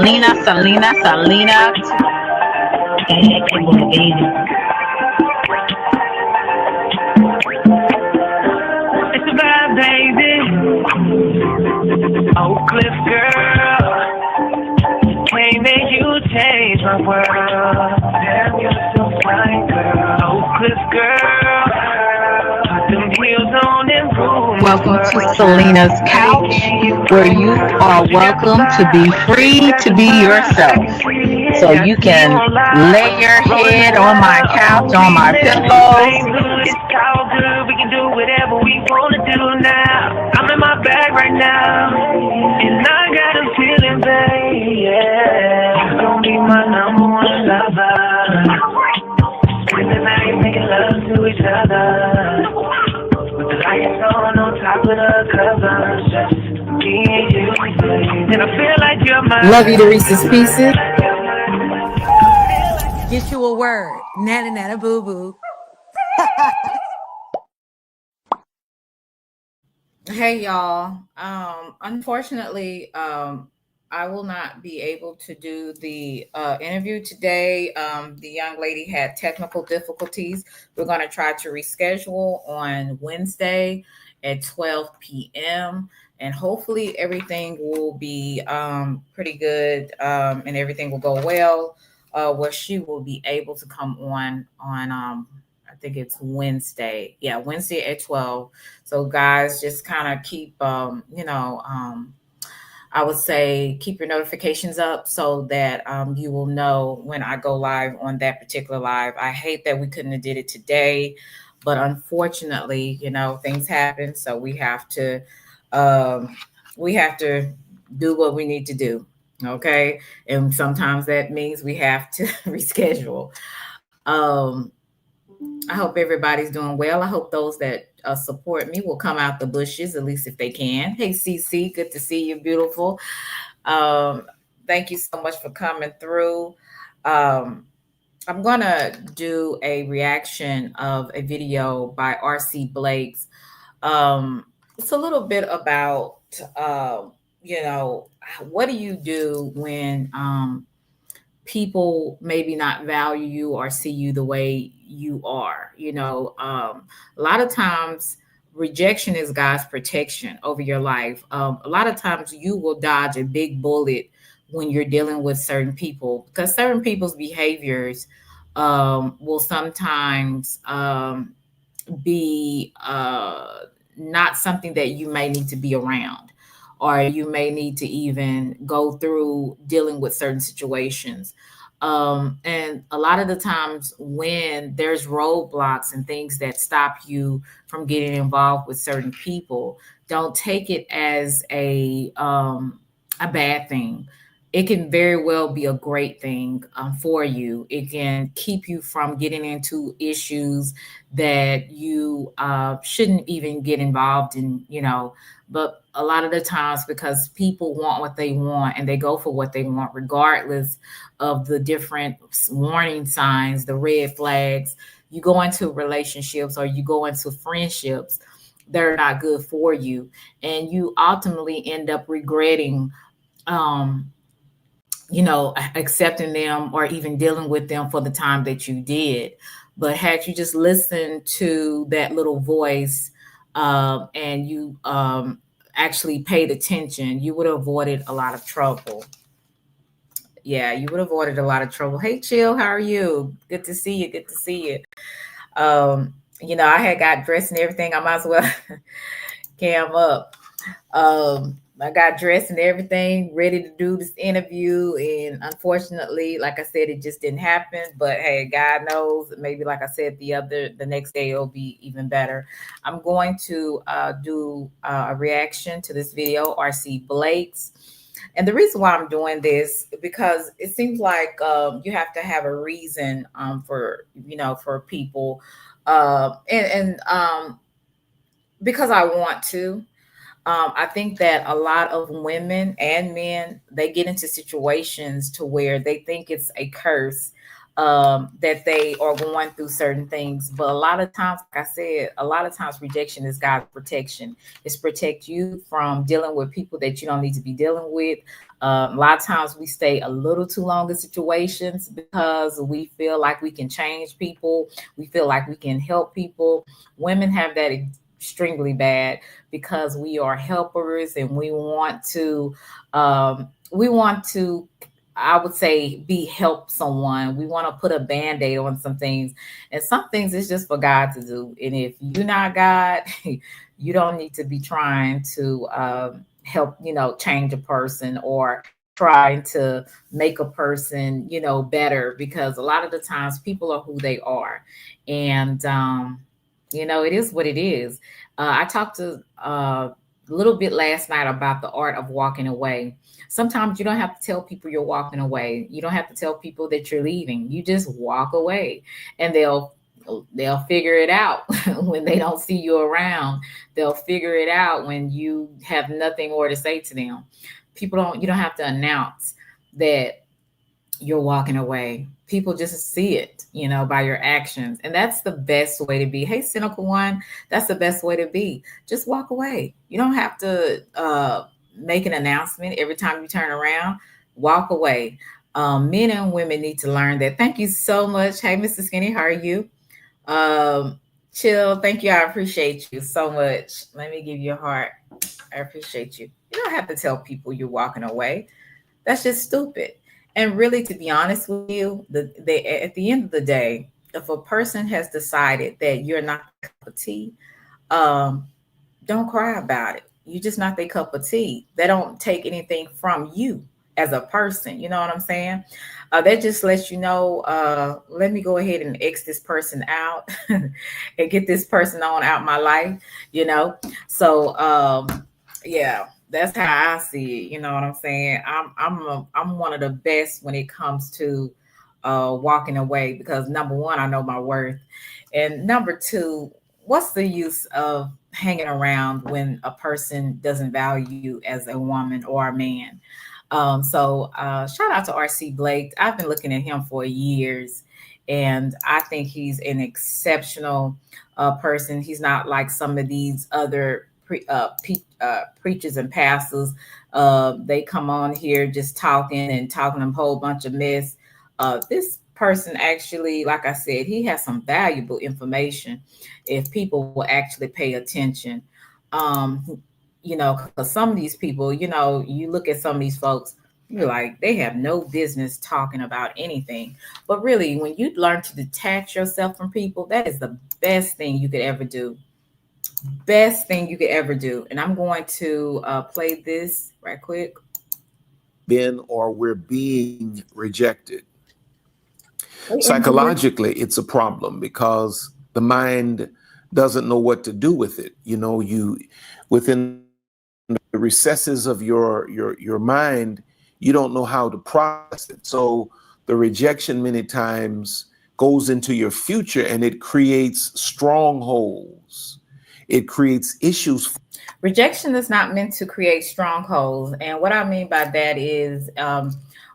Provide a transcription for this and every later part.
Selena. It's a vibe, baby. Oak Cliff girl, way that you change my world. Damn, you're so fine, girl. Oak Cliff girl, put them heels on and rule. Welcome to Selena's Couch, where you are welcome to be free to be yourself. So you can lay your head on my couch, on my pillows. It's all good, we can do whatever we wanna do now. I'm in my bag right now, and I got a feeling, babe, yeah. You're gonna be my number one lover. Spend the night making love to each other, with the lights on top of the covers, just me and you, babe. And I feel like you're my Love you to Reese's Pieces. Get you a word. Nana nana boo boo. Hey y'all. Unfortunately, I will not be able to do the interview today. The young lady had technical difficulties. We're going to try to reschedule on Wednesday at 12 p.m. and hopefully everything will be pretty good and everything will go well. Where she will be able to come on I think it's Wednesday. Yeah, Wednesday at 12. So guys, just kind of keep I would say keep your notifications up so that you will know when I go live on that particular live. I hate that we couldn't have did it today, but unfortunately, things happen. So we have to do what we need to do. Okay. And sometimes that means we have to reschedule. I hope everybody's doing well. I hope those that support me will come out the bushes, at least if they can. Hey, CC, good to see you, beautiful. Thank you so much for coming through. I'm going to do a reaction of a video by RCBlakes. It's a little bit about, what do you do when people maybe not value you or see you the way you are? A lot of times rejection is God's protection over your life. A lot of times you will dodge a big bullet when you're dealing with certain people, because certain people's behaviors will sometimes be not something that you may need to be around, or you may need to even go through dealing with certain situations. And a lot of the times when there's roadblocks and things that stop you from getting involved with certain people, don't take it as a bad thing. It can very well be a great thing for you. It can keep you from getting into issues that you shouldn't even get involved in, but a lot of the times, because people want what they want and they go for what they want, regardless of the different warning signs, the red flags, you go into relationships or you go into friendships that are not good for you. And you ultimately end up regretting, accepting them or even dealing with them for the time that you did. But had you just listened to that little voice and you actually paid attention, you would have avoided a lot of trouble. Yeah, you would have avoided a lot of trouble. Hey, Chill, how are you? Good to see you. Good to see you. I had got dressed and everything. I might as well cam up. I got dressed and everything, ready to do this interview. And unfortunately, like I said, it just didn't happen. But hey, God knows, maybe like I said, the next day it'll be even better. I'm going to do a reaction to this video, RCBlakes. And the reason why I'm doing this, because it seems like you have to have a reason for people. And because I want to. I think that a lot of women and men, they get into situations to where they think it's a curse that they are going through certain things. But a lot of times, like I said, a lot of times rejection is God's protection. It's protect you from dealing with people that you don't need to be dealing with. A lot of times we stay a little too long in situations because we feel like we can change people. We feel like we can help people. Women have that extremely bad because we are helpers and we want to, I would say, be help someone. We want to put a band-aid on some things. And some things is just for God to do. And if you're not God, you don't need to be trying to help, change a person or trying to make a person, better, because a lot of the times people are who they are. And, it is what it is. I talked to a little bit last night about the art of walking away. Sometimes you don't have to tell people you're walking away. You don't have to tell people that you're leaving. You just walk away, and they'll figure it out when they don't see you around. They'll figure it out when you have nothing more to say to them. You don't have to announce that you're walking away. People just see it, by your actions. And that's the best way to be. Hey, cynical one, that's the best way to be. Just walk away. You don't have to make an announcement every time you turn around. Walk away. Men and women need to learn that. Thank you so much. Hey, Mr. Skinny, how are you? Chill. Thank you. I appreciate you so much. Let me give you a heart. I appreciate you. You don't have to tell people you're walking away. That's just stupid. And really, to be honest with you, at the end of the day, if a person has decided that you're not a cup of tea, don't cry about it. You're just not their cup of tea. They don't take anything from you as a person. You know what I'm saying? That just lets you know, let me go ahead and X this person out and get this person on out my life, So, yeah. That's how I see it. You know what I'm saying? I'm one of the best when it comes to walking away, because number one, I know my worth, and number two, what's the use of hanging around when a person doesn't value you as a woman or a man? So shout out to RCBlakes. I've been looking at him for years, and I think he's an exceptional person. He's not like some of these other preachers and pastors. They come on here just talking a whole bunch of mess. This person actually, like I said, he has some valuable information if people will actually pay attention. Because some of these people, you look at some of these folks, you're like, they have no business talking about anything. But really, when you learn to detach yourself from people, that is the best thing you could ever do. Best thing you could ever do. And I'm going to play this right quick. Or we're being rejected. Psychologically, it's a problem because the mind doesn't know what to do with it. You within the recesses of your mind, you don't know how to process it. So the rejection many times goes into your future, and it creates strongholds. It creates issues. Rejection is not meant to create strongholds. And what I mean by that is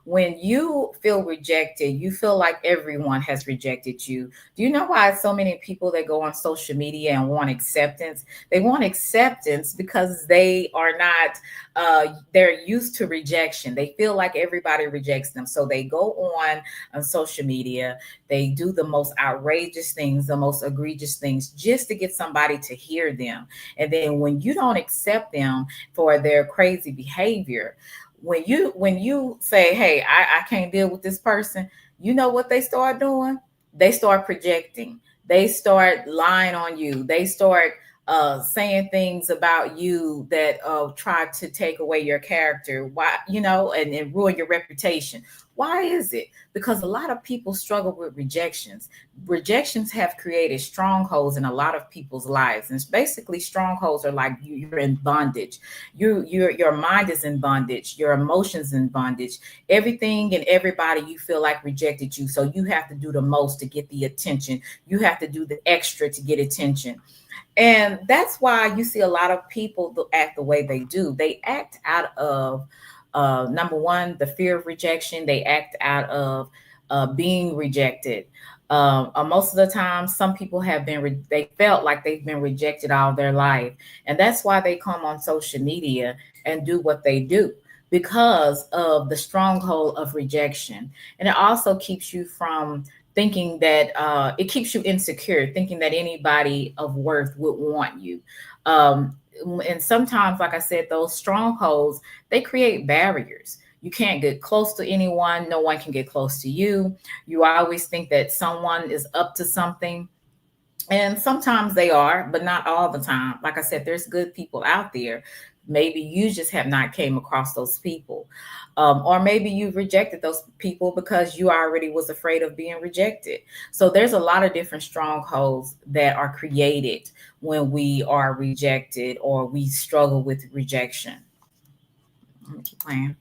when you feel rejected, you feel like everyone has rejected you. Do you know why so many people that go on social media and want acceptance? They want acceptance because they are not, they're used to rejection. They feel like everybody rejects them. So they go on social media. They do the most outrageous things, the most egregious things, just to get somebody to hear them. And then when you don't accept them for their crazy behavior, when you say, hey, I can't deal with this person, you know what they start doing? They start projecting. They start lying on you. They start saying things about you that try to take away your character. Why, and ruin your reputation. Why is it? Because a lot of people struggle with rejections. Rejections have created strongholds in a lot of people's lives. And it's basically, strongholds are like you're in bondage. Your mind is in bondage. Your emotions in bondage. Everything and everybody you feel like rejected you. So you have to do the most to get the attention. You have to do the extra to get attention. And that's why you see a lot of people act the way they do. They act out of number one, the fear of rejection. They act out of being rejected. Most of the time, some people have been, they felt like they've been rejected all their life. And that's why they come on social media and do what they do, because of the stronghold of rejection. And it also keeps you from thinking that it keeps you insecure, thinking that anybody of worth would want you. Um, and sometimes, like I said, those strongholds, they create barriers. You can't get close to anyone. No one can get close to you. You always think that someone is up to something. And sometimes they are, but not all the time. Like I said, there's good people out there. Maybe you just have not came across those people. Or maybe you've rejected those people because you already was afraid of being rejected. So there's a lot of different strongholds that are created when we are rejected or we struggle with rejection.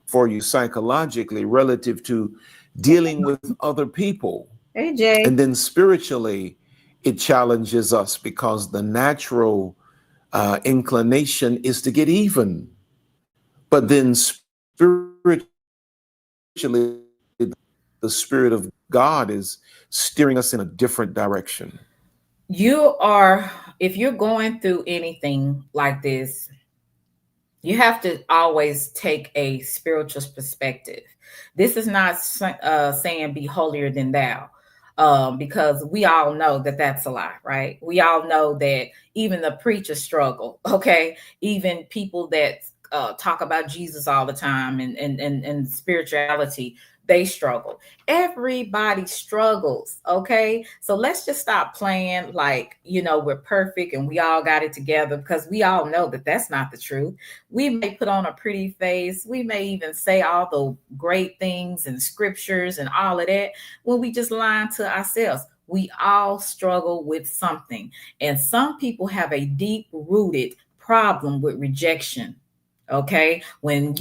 For you psychologically relative to dealing with other people. Hey, Jay. And then spiritually, it challenges us because the natural inclination is to get even. But then spiritually, the Spirit of God is steering us in a different direction. You are, if you're going through anything like this, you have to always take a spiritual perspective. This is not saying be holier than thou, because we all know that that's a lie, right? We all know that even the preachers struggle, okay? Even people that talk about Jesus all the time and spirituality, they struggle. Everybody struggles, okay? So let's just stop playing like, we're perfect and we all got it together, because we all know that that's not the truth. We may put on a pretty face. We may even say all the great things and scriptures and all of that when we just lying to ourselves. We all struggle with something. And some people have a deep rooted problem with rejection. Okay. When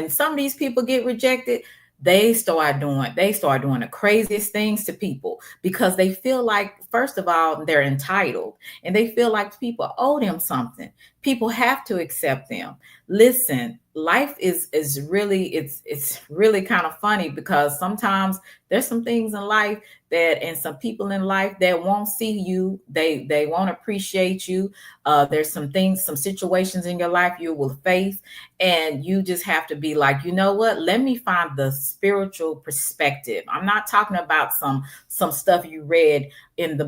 some of these people get rejected, they start doing the craziest things to people because they feel like, first of all, they're entitled and they feel like people owe them something. People have to accept them. Listen, life is really, it's really kind of funny, because sometimes there's some things in life and some people in life that won't see you. They won't appreciate you. There's some situations in your life you will face, and you just have to be like, you know what? Let me find the spiritual perspective. I'm not talking about some stuff you read in the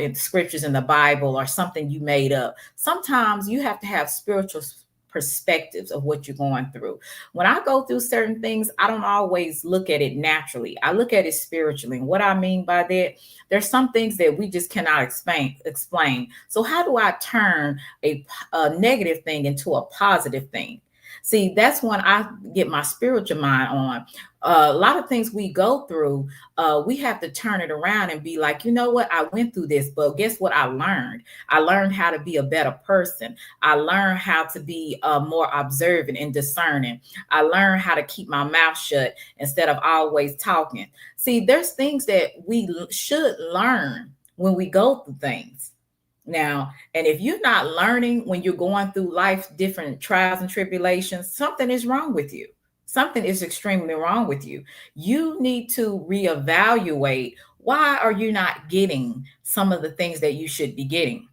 in scriptures in the Bible or something you made up. Sometimes you have to have spiritual perspectives of what you're going through. When I go through certain things, I don't always look at it naturally. I look at it spiritually. And what I mean by that, there's some things that we just cannot explain. So how do I turn a negative thing into a positive thing? See, that's when I get my spiritual mind on. A lot of things we go through, we have to turn it around and be like, you know what? I went through this, but guess what I learned? I learned how to be a better person. I learned how to be more observant and discerning. I learned how to keep my mouth shut instead of always talking. See, there's things that we should learn when we go through things. Now, and if you're not learning when you're going through life's different trials and tribulations, something is wrong with you. Something is extremely wrong with you. You need to reevaluate, why are you not getting some of the things that you should be getting?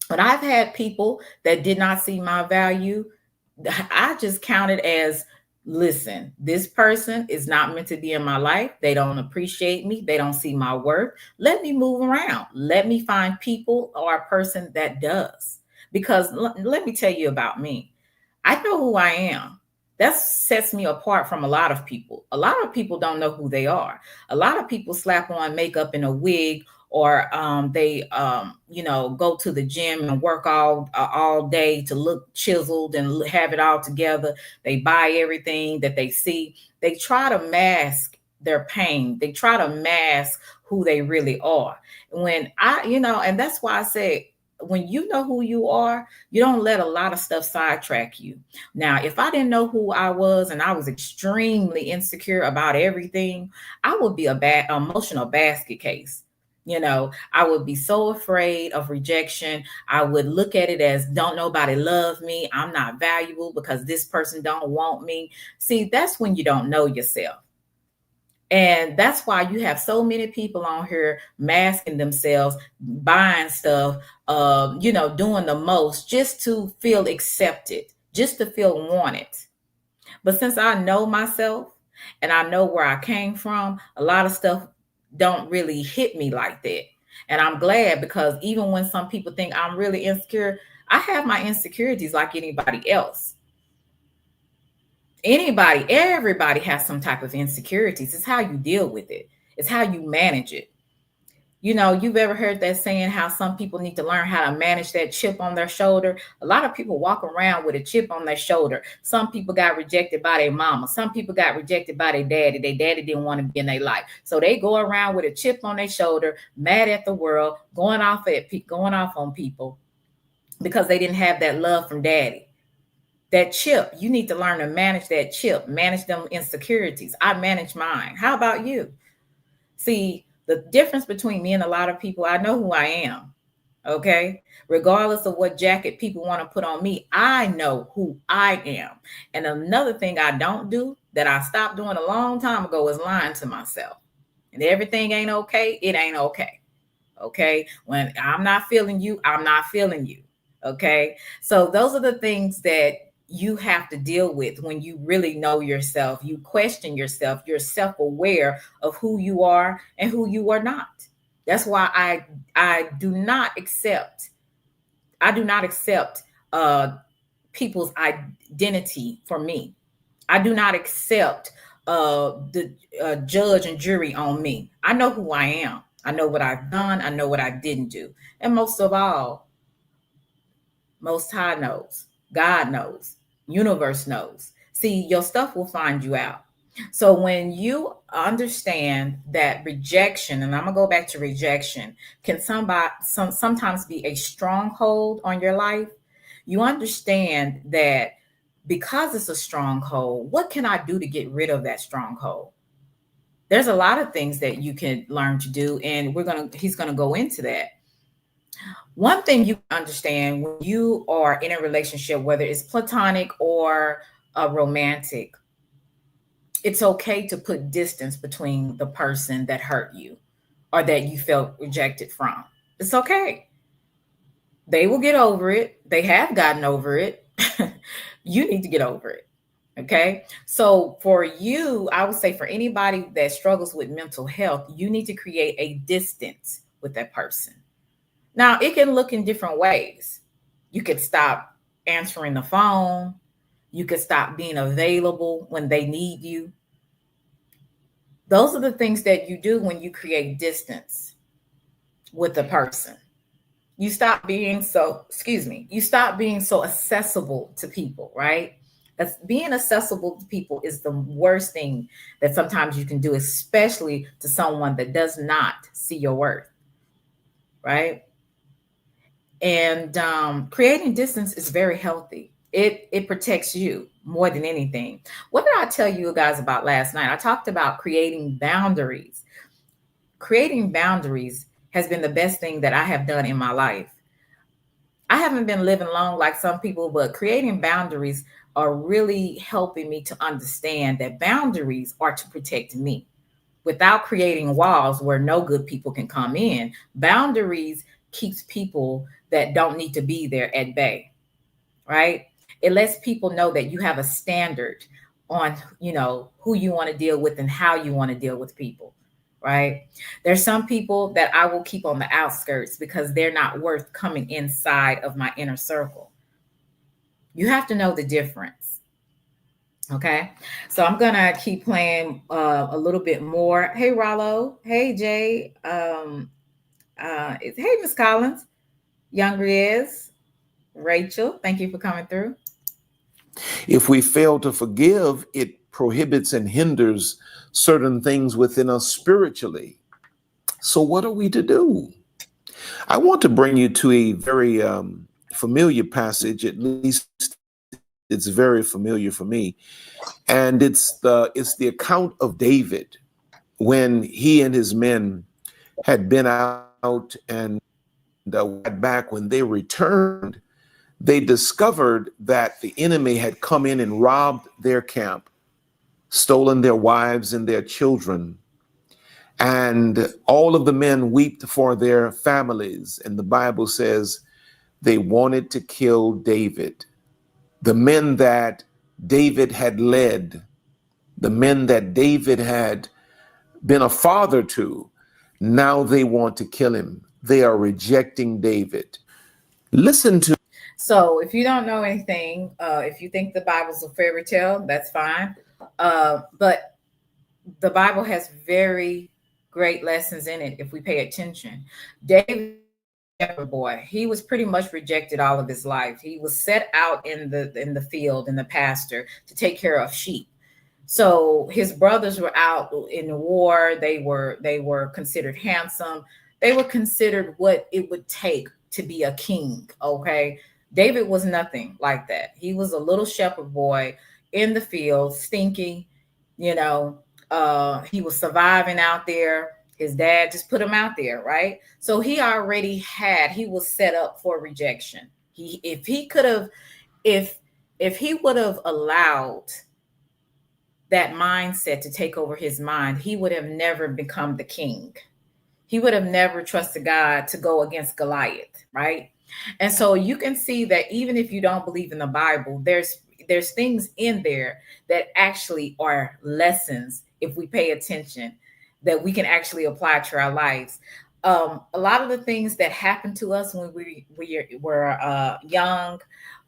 But I've had people that did not see my value. I just counted as, listen, this person is not meant to be in my life. They don't appreciate me. They don't see my worth. Let me move around. Let me find people or a person that does. Because let me tell you about me. I know who I am. That sets me apart from a lot of people. A lot of people don't know who they are. A lot of people slap on makeup and a wig, or they go to the gym and work all day to look chiseled and have it all together. They buy everything that they see. They try to mask their pain. They try to mask who they really are. And that's why I say, when you know who you are, you don't let a lot of stuff sidetrack you. Now, if I didn't know who I was and I was extremely insecure about everything, I would be a bad emotional basket case. I would be so afraid of rejection. I would look at it as, don't nobody love me. I'm not valuable because this person don't want me. See, that's when you don't know yourself. And that's why you have so many people on here masking themselves, buying stuff, doing the most just to feel accepted, just to feel wanted. But since I know myself and I know where I came from, a lot of stuff don't really hit me like that. And I'm glad, because even when some people think I'm really insecure, I have my insecurities like anybody else. Everybody has some type of insecurities. It's how you deal with it. It's how you manage it. You've ever heard that saying, how some people need to learn how to manage that chip on their shoulder. A lot of people walk around with a chip on their shoulder. Some people got rejected by their mama. Some people got rejected by their daddy. Their daddy didn't want to be in their life. So they go around with a chip on their shoulder, mad at the world, going off on people because they didn't have that love from daddy. That chip, you need to learn to manage that chip, manage them insecurities. I manage mine. How about you? See, the difference between me and a lot of people, I know who I am. Okay. Regardless of what jacket people want to put on me, I know who I am. And another thing I don't do, that I stopped doing a long time ago, is lying to myself. And everything ain't okay, it ain't okay. Okay. When I'm not feeling you, I'm not feeling you. Okay. So those are the things that you have to deal with when you really know yourself. You question yourself. You're self-aware of who you are and who you are not. That's why I do not accept people's identity for me. I do not accept the judge and jury on me. I know who I am. I know what I've done. I know what I didn't do. And most of all, Most High knows. God knows. Universe knows. See, your stuff will find you out. So when you understand that rejection, and I'm gonna go back to rejection, can sometimes be a stronghold on your life. You understand that because it's a stronghold, what can I do to get rid of that stronghold? There's a lot of things that you can learn to do, and he's gonna go into that. One thing you understand when you are in a relationship, whether it's platonic or romantic, it's okay to put distance between the person that hurt you or that you felt rejected from. It's okay. They will get over it. They have gotten over it. You need to get over it. Okay. So for you, I would say for anybody that struggles with mental health, you need to create a distance with that person. Now, it can look in different ways. You could stop answering the phone. You could stop being available when they need you. Those are the things that you do when you create distance with a person. You stop being so accessible to people, right? Being accessible to people is the worst thing that sometimes you can do, especially to someone that does not see your worth, right? And creating distance is very healthy. It protects you more than anything. What did I tell you guys about last night? I talked about creating boundaries. Creating boundaries has been the best thing that I have done in my life. I haven't been living long like some people, but creating boundaries are really helping me to understand that boundaries are to protect me. Without creating walls where no good people can come in, boundaries keeps people that don't need to be there at bay, right? It lets people know that you have a standard on, who you want to deal with and how you want to deal with people, right? There's some people that I will keep on the outskirts because they're not worth coming inside of my inner circle. You have to know the difference. Okay, so I'm gonna keep playing a little bit more. Hey, Rollo. Hey, Jay. Hey, Miss Collins. Young Riz. Rachel, thank you for coming through. If we fail to forgive, it prohibits and hinders certain things within us spiritually. So what are we to do? I want to bring you to a very familiar passage, at least it's very familiar for me. And it's the account of David when he and his men had been out and back. When they returned, they discovered that the enemy had come in and robbed their camp. stolen their wives and their children. And all of the men wept for their families. And the Bible says they wanted to kill David. The men that David had led, the men that David had been a father to, now they want to kill him. They are rejecting David. Listen to. So if you don't know anything, if you think the Bible's a fairy tale, that's fine. But the Bible has very great lessons in it if we pay attention. David, boy, he was pretty much rejected all of his life. He was set out in the field, in the pasture, to take care of sheep. So his brothers were out in the war. They were considered handsome. They were considered what it would take to be a king. Okay. David was nothing like that. He was a little shepherd boy in the field, stinking, you know, he was surviving out there. His dad just put him out there, right? So he was set up for rejection. If he would have allowed that mindset to take over his mind, he would have never become the king. He would have never trusted God to go against Goliath, right? And so you can see that even if you don't believe in the Bible, there's things in there that actually are lessons, if we pay attention, that we can actually apply to our lives. A lot of the things that happened to us when we were young,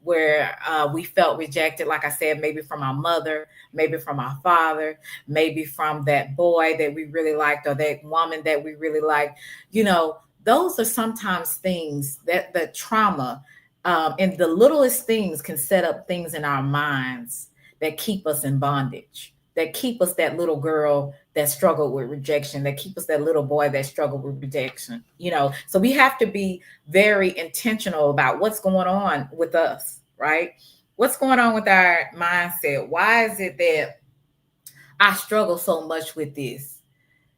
where we felt rejected, like I said, maybe from our mother, maybe from our father, maybe from that boy that we really liked, or that woman that we really liked, you know, those are sometimes things that the trauma and the littlest things can set up things in our minds that keep us in bondage, that keep us that little girl that struggled with rejection, that keep us that little boy that struggled with rejection, you know. So we have to be very intentional about what's going on with us, right? What's going on with our mindset? Why is it that I struggle so much with this?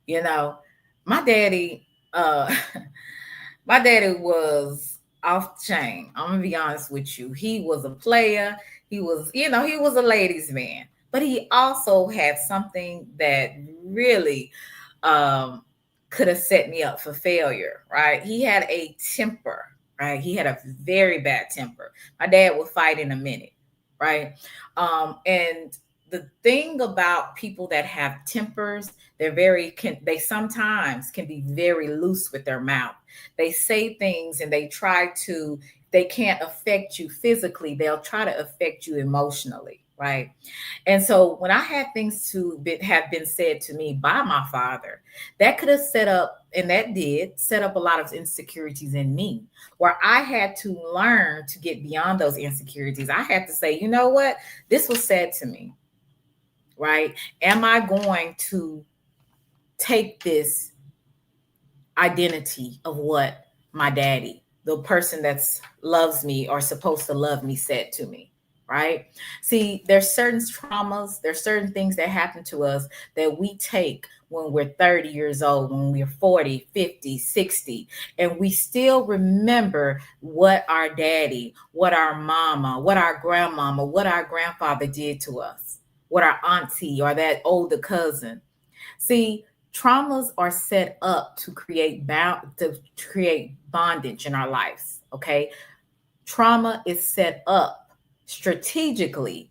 You know, my daddy, my daddy was off the chain. I'm gonna be honest with you. He was a player. He was a ladies' man, but he also had something that really could have set me up for failure, right? He had a temper, right? He had a very bad temper. My dad would fight in a minute, right? And the thing about people that have tempers, they sometimes can be very loose with their mouth. They say things and they can't affect you physically, they'll try to affect you emotionally, right? And so when I had things have been said to me by my father, that could have did set up a lot of insecurities in me, where I had to learn to get beyond those insecurities. I had to say, you know what? This was said to me, right? Am I going to take this identity of what my daddy, the person that's loves me or supposed to love me, said to me, right? See, there's certain traumas, there's certain things that happen to us that we take when we're 30 years old, when we're 40, 50, 60, and we still remember what our daddy, what our mama, what our grandmama, what our grandfather did to us, what our auntie or that older cousin. See, traumas are set up to create bondage in our lives, okay? Trauma is set up strategically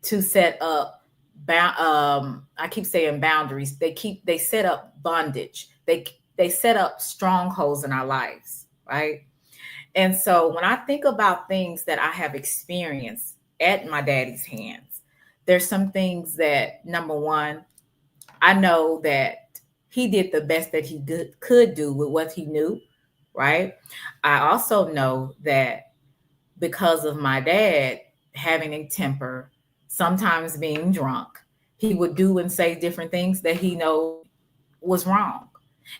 to set up I keep saying boundaries. They set up bondage. They set up strongholds in our lives, right? And so when I think about things that I have experienced at my daddy's hands, there's some things that, number one, I know that he did the best that he could do with what he knew, right? I also know that because of my dad having a temper, sometimes being drunk, he would do and say different things that he know was wrong.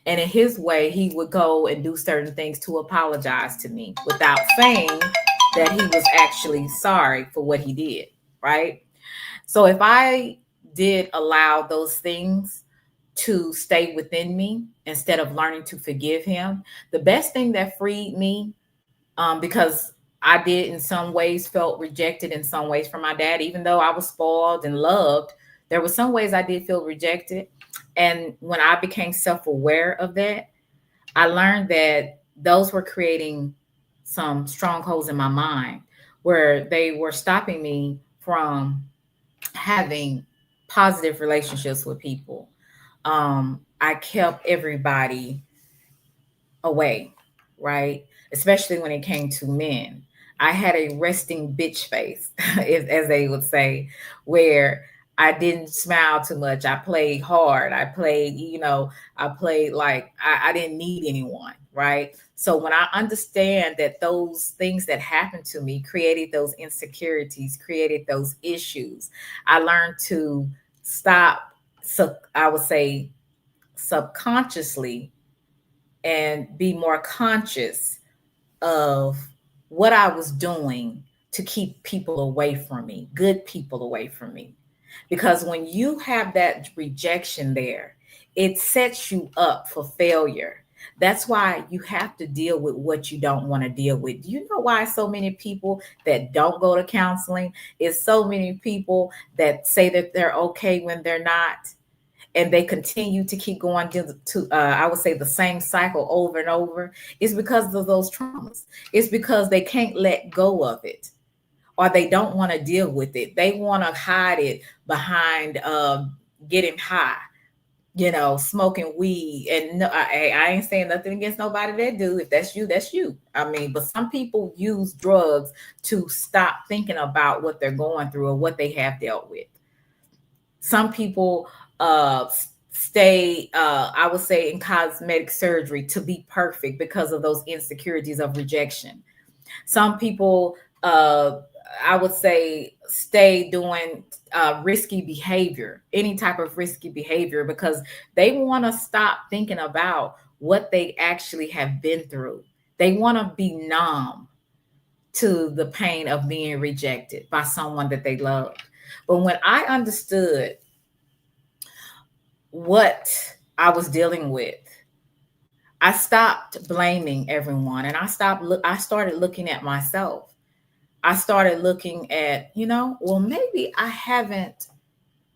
And in his way, he would go and do certain things to apologize to me without saying that he was actually sorry for what he did, right? So if I did allow those things to stay within me instead of learning to forgive him, the best thing that freed me, because I did in some ways felt rejected in some ways from my dad, even though I was spoiled and loved, There were some ways I did feel rejected. And when I became self-aware of that, I learned that those were creating some strongholds in my mind where they were stopping me from having positive relationships with people. I kept everybody away, right? Especially when it came to men. I had a resting bitch face, as they would say, where I didn't smile too much. I played hard. I played, I played like I didn't need anyone, right? So when I understand that those things that happened to me created those insecurities, created those issues, I learned to stop. So I would say subconsciously and be more conscious of what I was doing to keep people away from me, good people away from me. Because when you have that rejection there, it sets you up for failure. That's why you have to deal with what you don't want to deal with. Do you know why so many people that don't go to counseling? Is so many people that say that they're okay when they're not, and they continue to keep going to I would say the same cycle over and over. It's because of those traumas. It's because they can't let go of it, or they don't want to deal with it. They want to hide it behind getting high, smoking weed. And no, I ain't saying nothing against nobody that do. If that's you, that's you. I mean, but some people use drugs to stop thinking about what they're going through or what they have dealt with. Some people uh stay, I would say, in cosmetic surgery to be perfect because of those insecurities of rejection. Some people, I would say, stay doing risky behavior, any type of risky behavior, because they want to stop thinking about what they actually have been through. They want to be numb to the pain of being rejected by someone that they loved. But when I understood what I was dealing with, I stopped blaming everyone, and I started looking at myself. I started looking at, well, maybe I haven't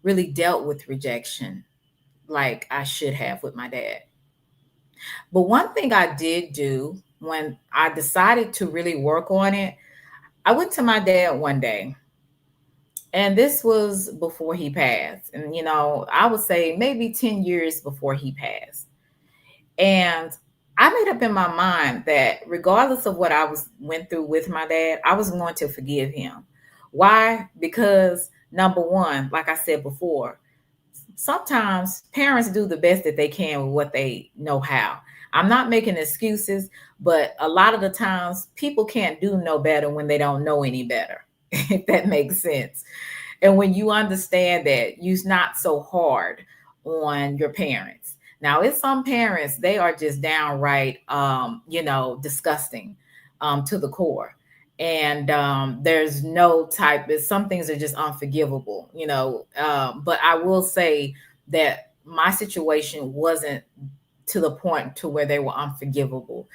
really dealt with rejection like I should have with my dad. But one thing I did do when I decided to really work on it, I went to my dad one day, and this was before he passed. And, I would say maybe 10 years before he passed. And I made up in my mind that regardless of what I went through with my dad, I was going to forgive him. Why? Because number one, like I said before, sometimes parents do the best that they can with what they know how. I'm not making excuses, but a lot of the times people can't do no better when they don't know any better, if that makes sense. And when you understand that, you're not so hard on your parents. Now, it's some parents, they are just downright, disgusting to the core. And there's no type, some things are just unforgivable, but I will say that my situation wasn't to the point to where they were unforgivable.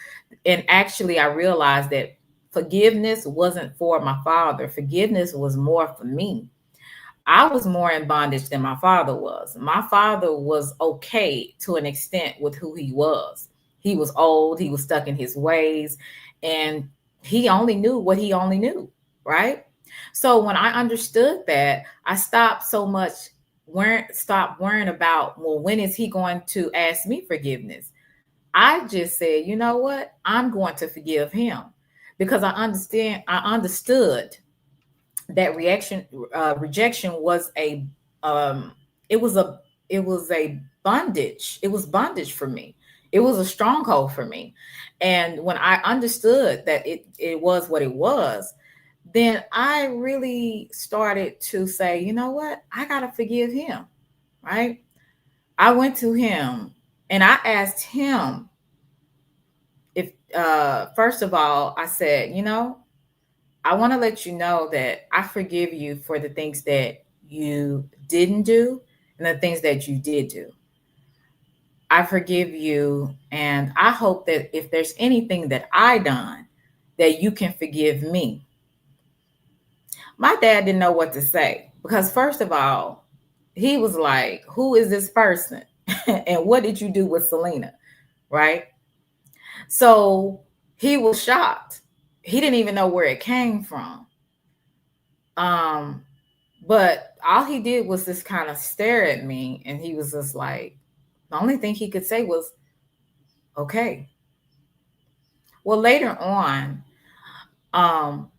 And actually, I realized that forgiveness wasn't for my father. Forgiveness was more for me. I was more in bondage than my father was. My father was okay to an extent with who he was. He was old, he was stuck in his ways, and he only knew what he only knew, right? So when I understood that, I stopped so much stopped worrying about, well, when is he going to ask me forgiveness? I just said, you know what? I'm going to forgive him because I understood that rejection was um it was a bondage. It was bondage for me. It was a stronghold for me. And when I understood that it was what it was, then I really started to say, you know what, I gotta forgive him, right? I went to him and I asked him if first of all, I said, I want to let you know that I forgive you for the things that you didn't do and the things that you did do. I forgive you, and I hope that if there's anything that I done, that you can forgive me. My dad didn't know what to say because first of all, he was like, who is this person? And what did you do with Selena? Right? So he was shocked. He didn't even know where it came from. Um, but all he did was just kind of stare at me, and he was just like, the only thing he could say was, okay. Well, later on, um,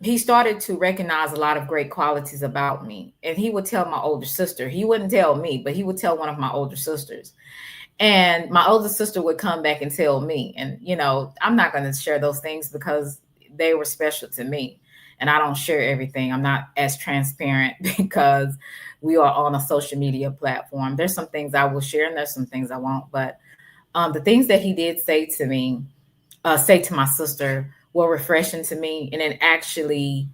he started to recognize a lot of great qualities about me. And he would tell my older sister. He wouldn't tell me, but he would tell one of my older sisters. And my older sister would come back and tell me. And, you know, I'm not going to share those things because they were special to me. And I don't share everything. I'm not as transparent because we are on a social media platform. There's some things I will share and there's some things I won't. But the things that he did say to me, say to my sister, were refreshing to me. And it actually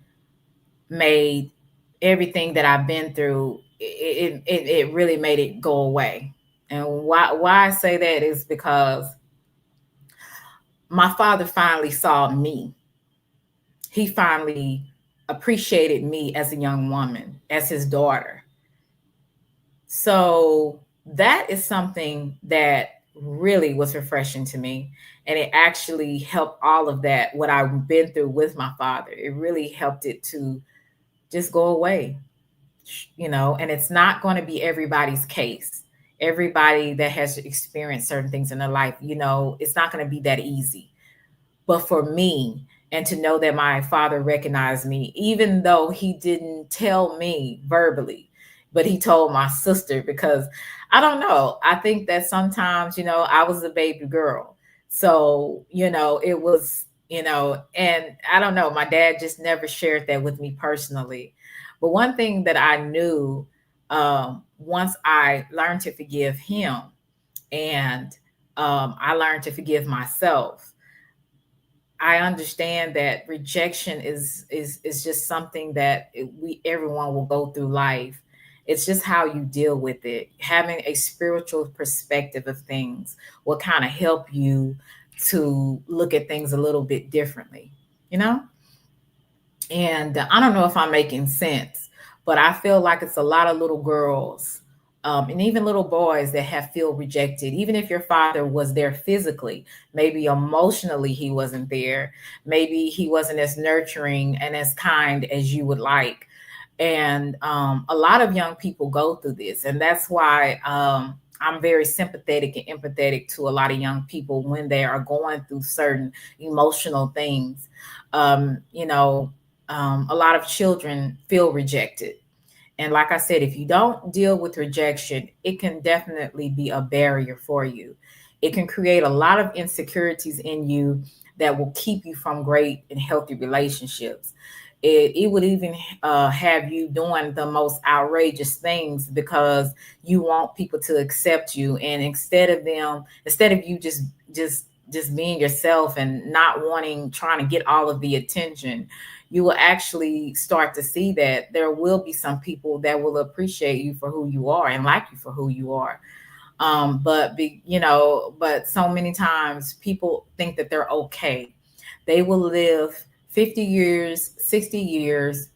made everything that I've been through, it really made it go away. And why I say that is because my father finally saw me. He finally appreciated me as a young woman, as his daughter. So that is something that really was refreshing to me. And it actually helped all of that, what I've been through with my father. It really helped it to just go away, you know, and it's not going to be everybody's case. Everybody that has experienced certain things in their life, you know, it's not going to be that easy. But for me, and to know that my father recognized me, even though he didn't tell me verbally, but he told my sister, because I don't know, I think that sometimes, you know, I was a baby girl. So, you know, it was, you know, and I don't know, my dad just never shared that with me personally. But one thing that I knew, once I learned to forgive him and I learned to forgive myself, I understand that rejection is just something that we everyone will go through life. It's just how you deal with it. Having a spiritual perspective of things will kind of help you to look at things a little bit differently, you know? And I don't know if I'm making sense, but I feel like it's a lot of little girls and even little boys that have feel rejected. Even if your father was there physically, maybe emotionally he wasn't there. Maybe he wasn't as nurturing and as kind as you would like. And a lot of young people go through this, and that's why I'm very sympathetic and empathetic to a lot of young people when they are going through certain emotional things. You know, a lot of children feel rejected. And like I said, if you don't deal with rejection, it can definitely be a barrier for you. It can create a lot of insecurities in you that will keep you from great and healthy relationships. It would even have you doing the most outrageous things because you want people to accept you. And instead of you just being yourself and not trying to get all of the attention, you will actually start to see that there will be some people that will appreciate you for who you are and like you for who you are. But so many times people think that they're okay. They will live 50 years, 60 years,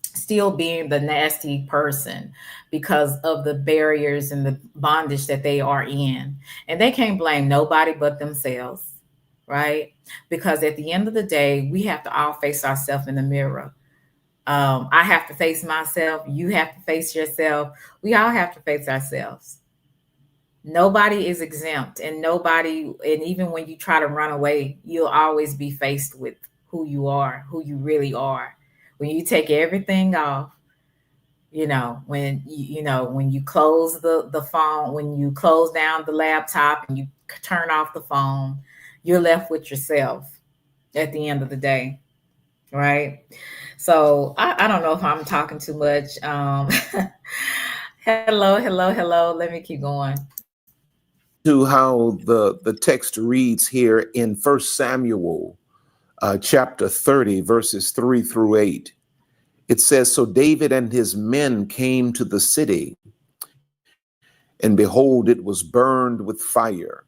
still being the nasty person because of the barriers and the bondage that they are in. And they can't blame nobody but themselves, right? Because at the end of the day, we have to all face ourselves in the mirror. I have to face myself. You have to face yourself. We all have to face ourselves. Nobody is exempt, and even when you try to run away, you'll always be faced with who you are, who you really are. When you take everything off, when you close the phone, when you close down the laptop and you turn off the phone, you're left with yourself at the end of the day, right? So I don't know if I'm talking too much. Hello. Let me keep going. To how the text reads here in First Samuel chapter 30, verses 3 through 8. It says, "So David and his men came to the city, and behold, it was burned with fire,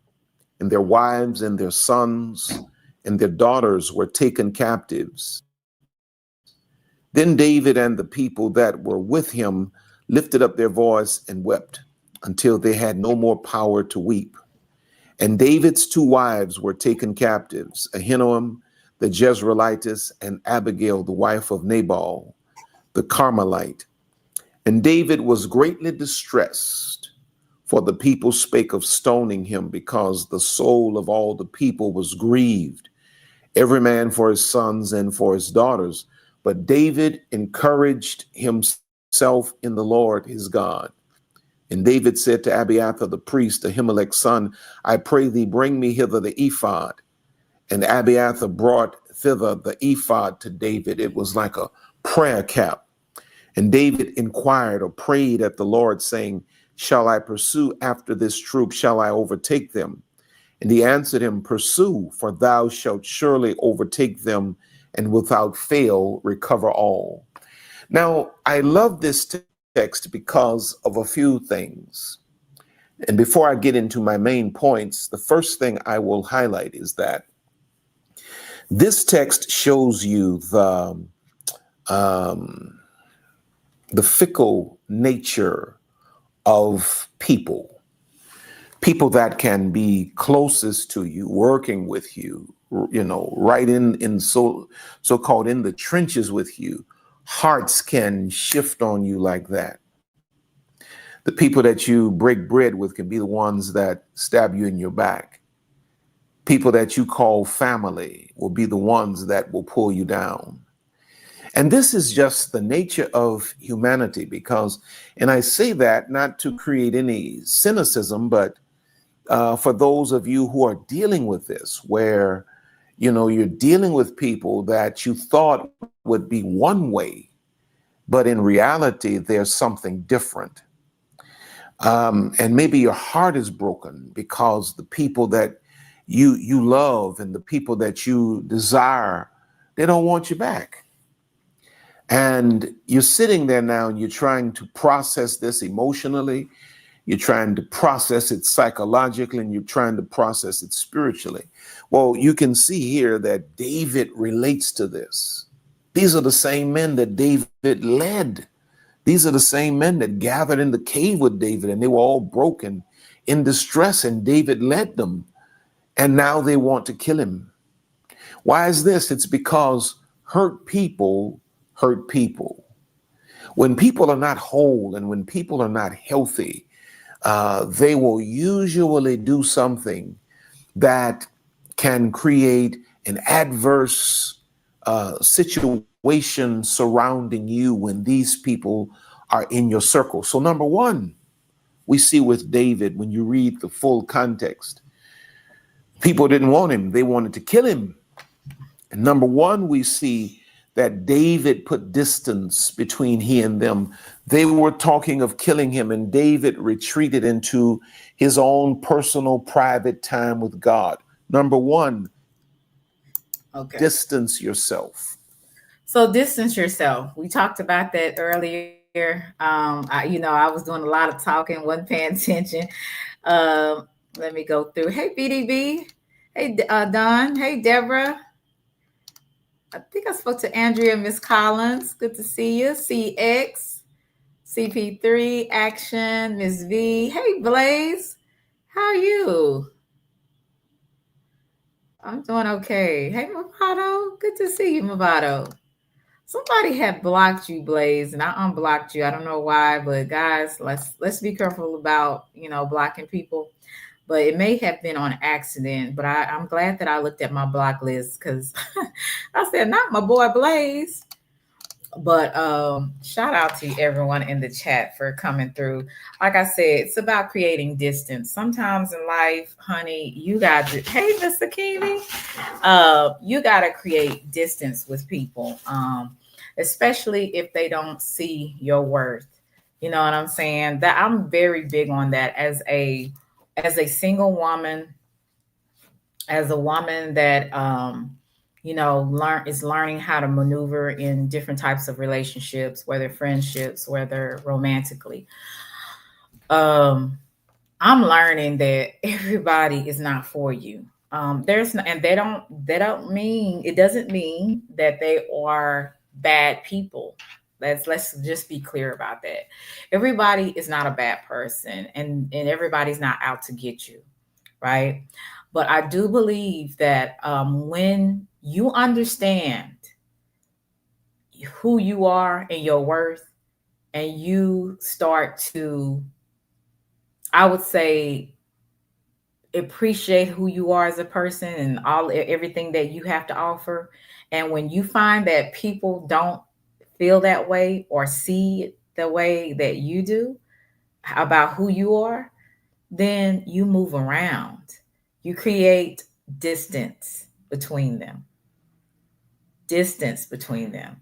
and their wives and their sons and their daughters were taken captives. Then David and the people that were with him lifted up their voice and wept until they had no more power to weep. And David's 2 wives were taken captives, Ahinoam the Jezreelitess and Abigail, the wife of Nabal, the Carmelite. And David was greatly distressed, for the people spake of stoning him, because the soul of all the people was grieved, every man for his sons and for his daughters. But David encouraged himself in the Lord his God. And David said to Abiathar the priest, Ahimelech's son, I pray thee, bring me hither the ephod. And Abiathar brought thither the ephod to David. It was like a prayer cap. And David inquired or prayed at the Lord, saying, shall I pursue after this troop? Shall I overtake them? And he answered him, pursue, for thou shalt surely overtake them, and without fail recover all. Now, I love this text because of a few things. And before I get into my main points, the first thing I will highlight is that this text shows you the fickle nature of people that can be closest to you, working with you, right in so-called in the trenches with you. Hearts can shift on you like that. The people that you break bread with can be the ones that stab you in your back. People that you call family will be the ones that will pull you down. And this is just the nature of humanity, because, and I say that not to create any cynicism, but for those of you who are dealing with this, where, you're dealing with people that you thought would be one way, but in reality, there's something different. And maybe your heart is broken because the people that you love and the people that you desire, they don't want you back. And you're sitting there now and you're trying to process this emotionally. You're trying to process it psychologically, and you're trying to process it spiritually. Well, you can see here that David relates to this. These are the same men that David led. These are the same men that gathered in the cave with David, and they were all broken in distress, and David led them. And now they want to kill him. Why is this? It's because hurt people hurt people. When people are not whole and when people are not healthy, they will usually do something that can create an adverse situation surrounding you when these people are in your circle. So number one, we see with David, when you read the full context, people didn't want him. They wanted to kill him. And number one, we see that David put distance between he and them. They were talking of killing him, and David retreated into his own personal, private time with God. Number one, distance yourself. So distance yourself. We talked about that earlier. I was doing a lot of talking, wasn't paying attention. Let me go through. Hey, BDB. Hey, Don. Hey, Deborah. I think I spoke to Andrea, Miss Collins. Good to see you. CX, CP3, Action, Miss V. Hey, Blaze. How are you? I'm doing okay. Hey, Movado. Good to see you, Movado. Somebody had blocked you, Blaze, and I unblocked you. I don't know why, but guys, let's be careful about, blocking people. But it may have been on accident. But I'm glad that I looked at my block list, because I said, not my boy Blaze. But shout out to everyone in the chat for coming through. Like I said, it's about creating distance. Sometimes in life, honey, you got to, hey, Mr. Keely, you got to create distance with people, especially if they don't see your worth. You know what I'm saying? That I'm very big on that as a single woman, as a woman that is learning how to maneuver in different types of relationships, whether friendships, whether romantically. I'm learning that everybody is not for you. It doesn't mean that they are bad people. Let's just be clear about that. Everybody is not a bad person, and everybody's not out to get you, right? But I do believe that when you understand who you are and your worth, and you start to, I would say, appreciate who you are as a person and everything that you have to offer. And when you find that people don't feel that way or see it the way that you do about who you are, then you move around. You create distance between them. Distance between them.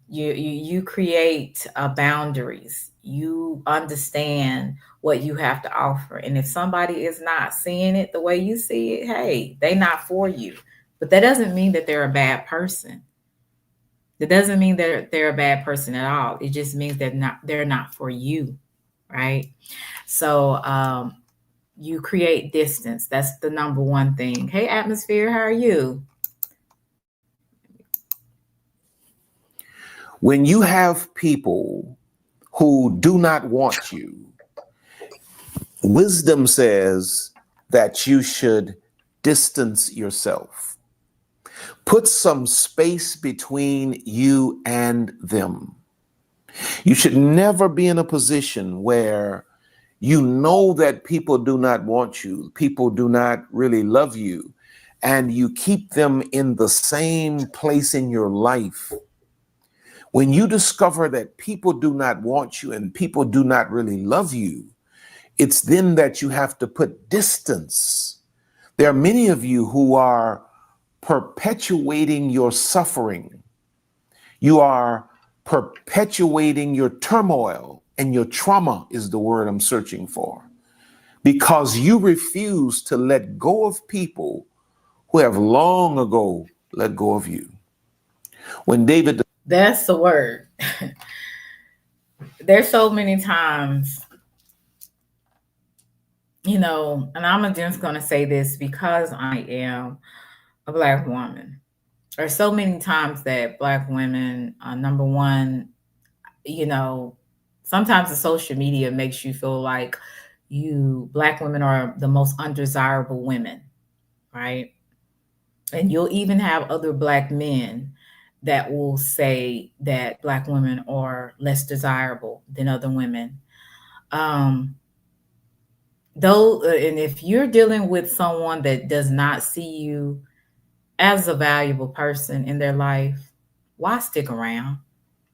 You create boundaries. You understand what you have to offer, and if somebody is not seeing it the way you see it, hey, they not for you. But that doesn't mean that they're a bad person. That doesn't mean they're a bad person at all. It just means that they're not for you, right? So you create distance. That's the number one thing. Hey, Atmosphere, how are you? When you have people who do not want you, wisdom says that you should distance yourself. Put some space between you and them. You should never be in a position where you know that people do not want you, people do not really love you, and you keep them in the same place in your life. When you discover that people do not want you and people do not really love you, it's then that you have to put distance. There are many of you who are perpetuating your suffering. You are perpetuating your turmoil, and your trauma is the word I'm searching for, because you refuse to let go of people who have long ago let go of you. When David... That's the word. There's so many times, and I'm just going to say this because I am a Black woman. There's so many times that Black women, number one, sometimes the social media makes you feel like Black women are the most undesirable women, right? And you'll even have other Black men that will say that Black women are less desirable than other women. And if you're dealing with someone that does not see you as a valuable person in their life, why stick around?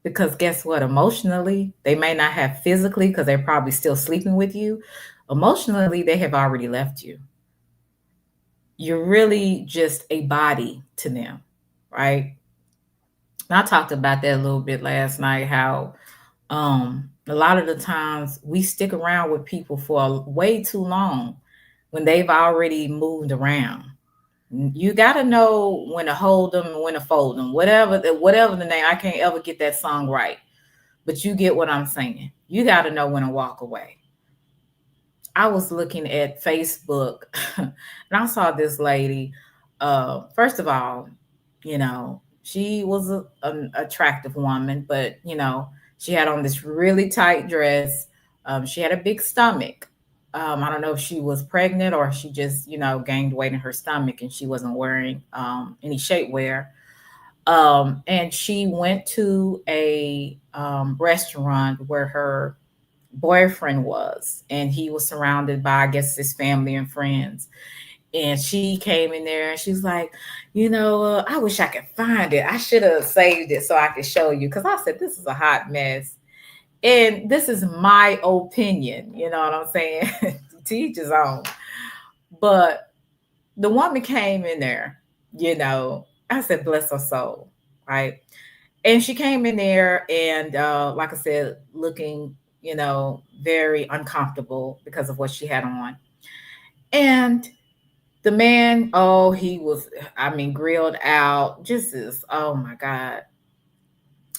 Because guess what? Emotionally, they may not have physically, because they're probably still sleeping with you. Emotionally, they have already left you. You're really just a body to them, right? And I talked about that a little bit last night, how a lot of the times we stick around with people for way too long when they've already moved around. You got to know when to hold them and when to fold them, whatever the name. I can't ever get that song right, but you get what I'm saying. You got to know when to walk away. I was looking at Facebook and I saw this lady. First of all, she was an attractive woman, but she had on this really tight dress. She had a big stomach. I don't know if she was pregnant or she just, gained weight in her stomach and she wasn't wearing any shapewear. And she went to a restaurant where her boyfriend was, and he was surrounded by, I guess, his family and friends. And she came in there and she's like, I wish I could find it. I should have saved it so I could show you. Because I said, this is a hot mess. And this is my opinion. You know what I'm saying? To each his own. But the woman came in there, I said, bless her soul. Right. And she came in there and, like I said, looking, very uncomfortable because of what she had on. And the man, he was, grilled out, just as, oh my God.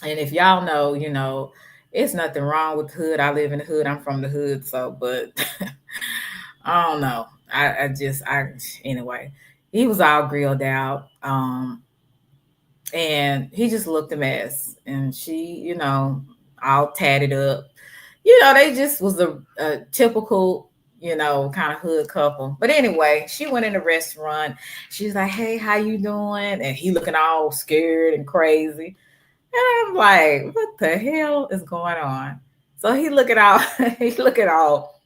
And if y'all know, it's nothing wrong with the hood. I live in the hood. I'm from the hood. So, but I don't know. Anyway, he was all grilled out. And he just looked a mess. And she, all tatted up. They just was a typical, kind of hood couple. But anyway, she went in the restaurant. She's like, "Hey, how you doing?" And he looking all scared and crazy. And I'm like, "What the hell is going on?" So he looking all, he looking all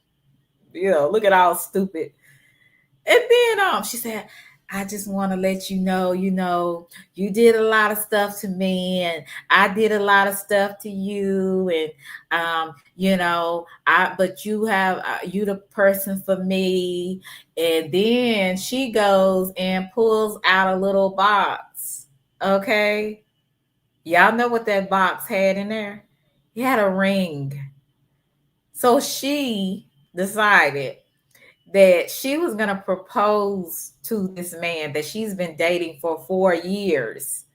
stupid. And then she said, "I just want to let you know, you did a lot of stuff to me, and I did a lot of stuff to you, and but you the person for me." And then she goes and pulls out a little box. Okay. Y'all know what that box had in there? It had a ring. So she decided that she was going to propose to this man that she's been dating for 4 years.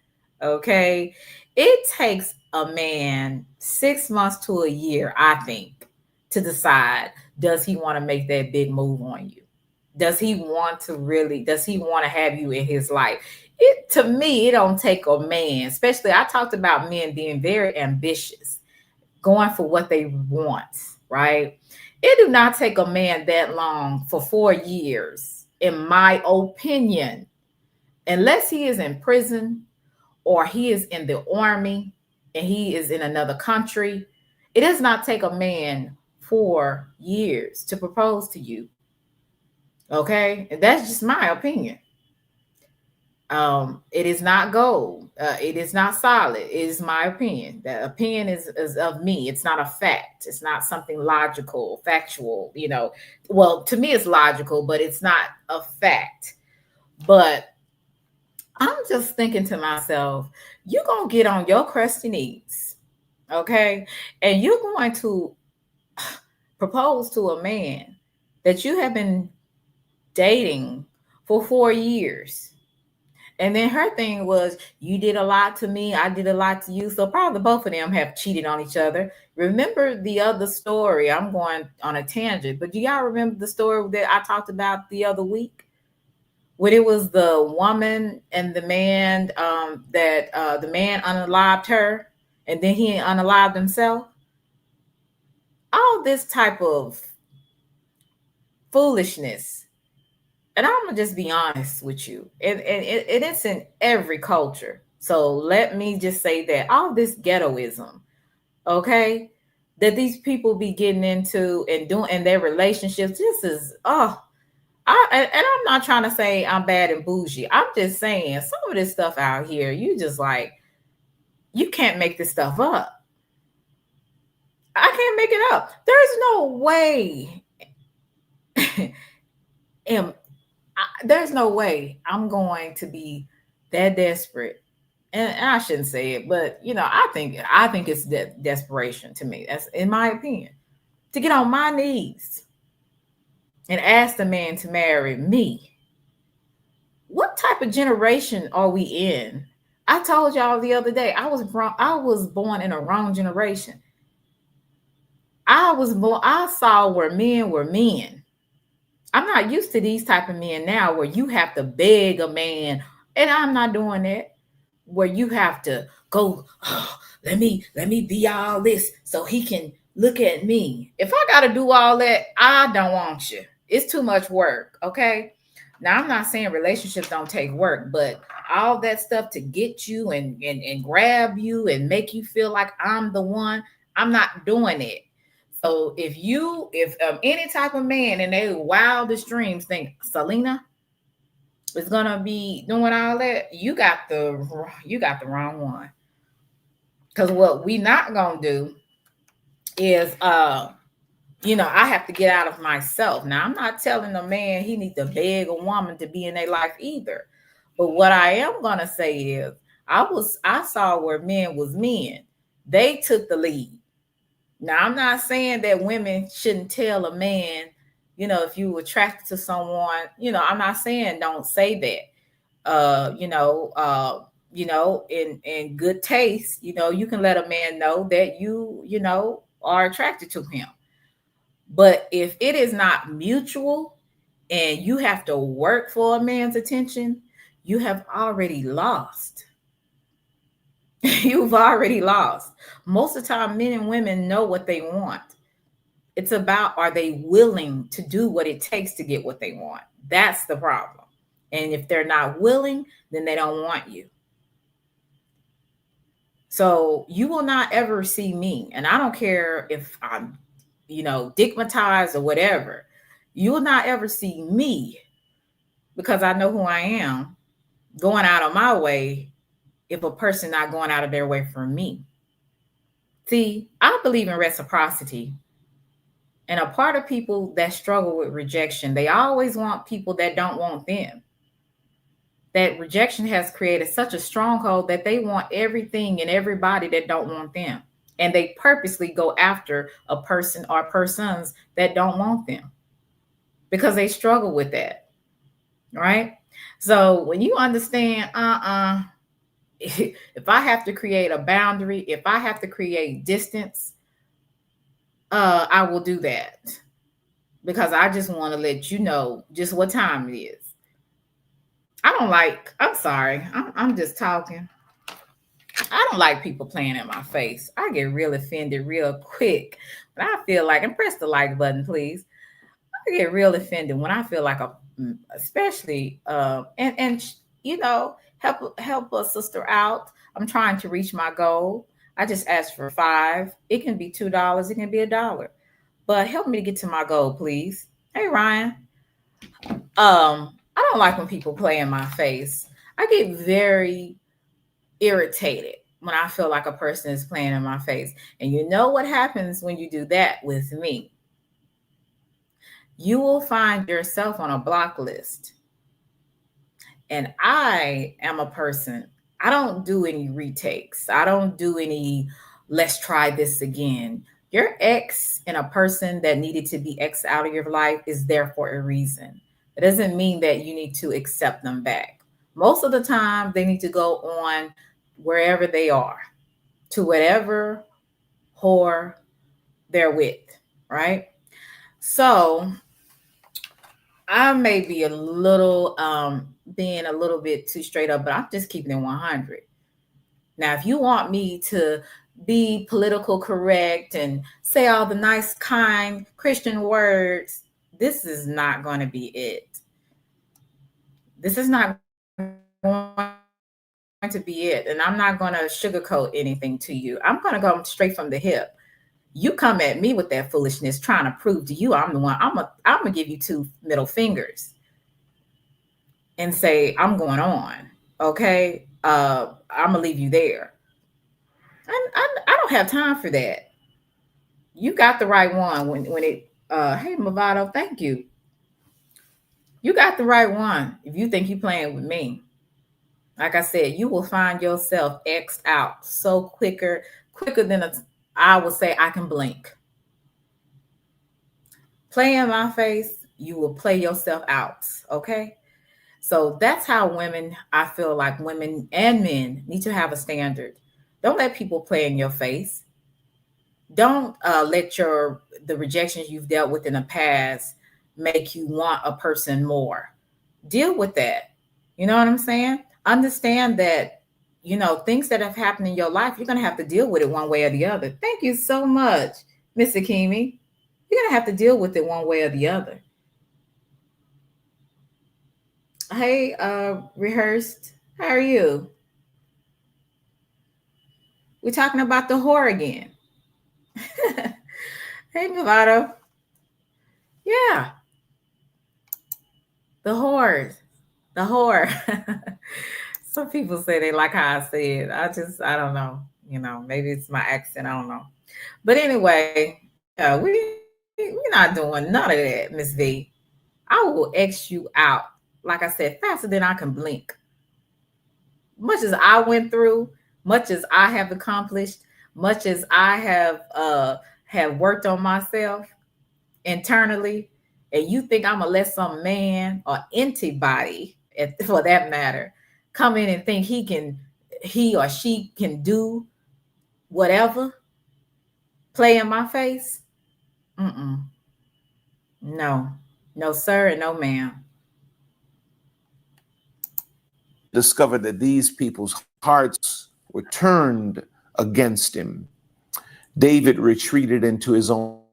Okay. It takes a man 6 months to a year, I think, to decide, does he want to make that big move on you? Does he want to have you in his life? To me, it don't take a man, especially I talked about men being very ambitious, going for what they want, right? It do not take a man that long for 4 years, in my opinion, unless he is in prison or he is in the army and he is in another country. It does not take a man 4 years to propose to you. Okay. And that's just my opinion. It is not gold. It is not solid. It is my opinion. The opinion is of me. It's not a fact. It's not something logical, factual, Well, to me, it's logical, but it's not a fact. But I'm just thinking to myself, you're going to get on your crusty knees, okay? And you're going to propose to a man that you have been dating for 4 years. And then her thing was, you did a lot to me, I did a lot to you. So probably both of them have cheated on each other. Remember the other story? I'm going on a tangent, but do y'all remember the story that I talked about the other week? When it was the woman and the man, that the man unalived her and then he unalived himself. All this type of foolishness. And I'm gonna just be honest with you, and it's in every culture. So let me just say that all this ghettoism, okay, that these people be getting into and doing in their relationships, this is and I'm not trying to say I'm bad and bougie. I'm just saying some of this stuff out here, you just like, you can't make this stuff up. I can't make it up. There's no way. And there's no way I'm going to be that desperate. And I shouldn't say it, but I think it's desperation to me. That's in my opinion, to get on my knees and ask the man to marry me. What type of generation are we in? I told y'all the other day, I was born in a wrong generation. I saw where men were men. I'm not used to these type of men now where you have to beg a man, and I'm not doing that, where you have to go, oh, let me be all this so he can look at me. If I got to do all that, I don't want you. It's too much work, okay? Now, I'm not saying relationships don't take work, but all that stuff to get you and grab you and make you feel like I'm the one, I'm not doing it. So if any type of man in their wildest dreams think Selena is gonna be doing all that, you got the wrong one. Because what we not gonna do is I have to get out of myself. Now, I'm not telling a man he needs to beg a woman to be in their life either. But what I am gonna say is I saw where men was men. They took the lead. Now, I'm not saying that women shouldn't tell a man, if you attracted to someone, I'm not saying don't say that. In good taste, you can let a man know that you are attracted to him. But if it is not mutual and you have to work for a man's attention, you have already lost. You've already lost. Most of the time, men and women know what they want. It's about, are they willing to do what it takes to get what they want? That's the problem. And if they're not willing, then they don't want you. So you will not ever see me. And I don't care if I'm, digmatized or whatever. You will not ever see me, because I know who I am, going out of my way if a person not going out of their way for me. See, I believe in reciprocity. And a part of people that struggle with rejection, they always want people that don't want them. That rejection has created such a stronghold that they want everything and everybody that don't want them. And they purposely go after a person or persons that don't want them because they struggle with that. Right? So when you understand, if I have to create a boundary, if I have to create distance, I will do that, because I just want to let you know just what time it is. I'm sorry, I'm just talking. I don't like people playing in my face. I get real offended real quick. But I feel like, and press the like button, please. I get real offended when I feel like especially, help a sister out. I'm trying to reach my goal. I just asked for $5. It can be $2. It can be $1. But help me to get to my goal, please. Hey, Ryan. I don't like when people play in my face. I get very irritated when I feel like a person is playing in my face. And you know what happens when you do that with me? You will find yourself on a block list. And I am a person, I don't do any retakes. I don't do any, let's try this again. Your ex and a person that needed to be X out of your life is there for a reason. It doesn't mean that you need to accept them back. Most of the time, they need to go on wherever they are, to whatever whore they're with, right? So I may be a little being a little bit too straight up, but I'm just keeping it 100. Now, if you want me to be political correct and say all the nice, kind Christian words, this is not going to be it. This is not going to be it. And I'm not going to sugarcoat anything to you. I'm going to go straight from the hip. You come at me with that foolishness trying to prove to you I'm the one. I'm gonna give you 2 middle fingers and say I'm going on. Okay, I'm gonna leave you there. I don't have time for that. You got the right one when it. Hey Movado, thank you. You got the right one. If you think you're playing with me, like I said, you will find yourself X'd out so quicker than I would say I can blink. Play in my face, you will play yourself out. Okay. So that's how women, I feel like women and men need to have a standard. Don't let people play in your face. Don't let the rejections you've dealt with in the past make you want a person more. Deal with that. You know what I'm saying? Understand that, things that have happened in your life, you're going to have to deal with it one way or the other. Thank you so much, Miss Akimi. You're going to have to deal with it one way or the other. Hey, Rehearsed, how are you? We're talking about the whore again. Hey, Movado. Yeah, the whore. The whore. Some people say they like how I say it. I don't know. Maybe it's my accent. I don't know. But anyway, yeah, we're not doing none of that, Miss V. I will X you out, like I said, faster than I can blink. Much as I went through, much as I have accomplished, much as I have worked on myself internally, and you think I'm gonna let some man or anybody, for that matter, come in and think he or she can do whatever, play in my face? No, no, sir, and no, ma'am. Discovered that these people's hearts were turned against him. David retreated into his own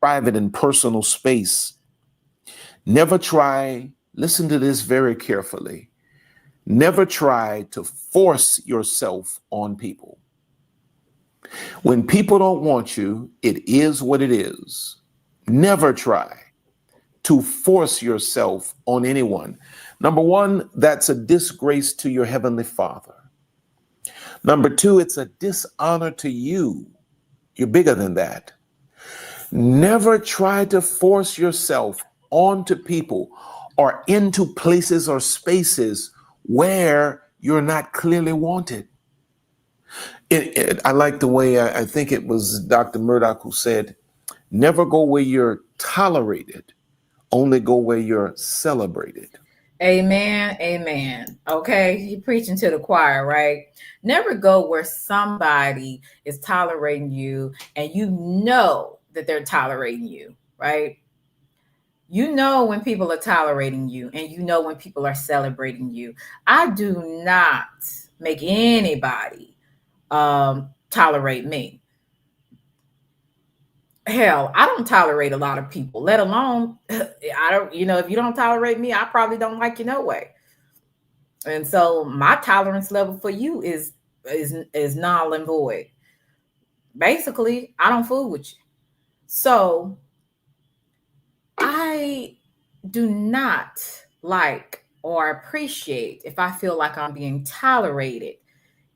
private and personal space. Never try, listen to this very carefully, never try to force yourself on people. When people don't want you, it is what it is. Never try to force yourself on anyone. Number one, that's a disgrace to your Heavenly Father. Number two, it's a dishonor to you. You're bigger than that. Never try to force yourself onto people or into places or spaces where you're not clearly wanted. I like the way, I think it was Dr. Murdoch who said, never go where you're tolerated, only go where you're celebrated. Amen. Amen. Okay. You're preaching to the choir, right? Never go where somebody is tolerating you and you know that they're tolerating you, right? You know when people are tolerating you and you know when people are celebrating you. I do not make anybody tolerate me. Hell, I don't tolerate a lot of people, let alone, I don't, if you don't tolerate me, I probably don't like you no way. And so my tolerance level for you is null and void. Basically, I don't fool with you. So I do not like or appreciate if I feel like I'm being tolerated.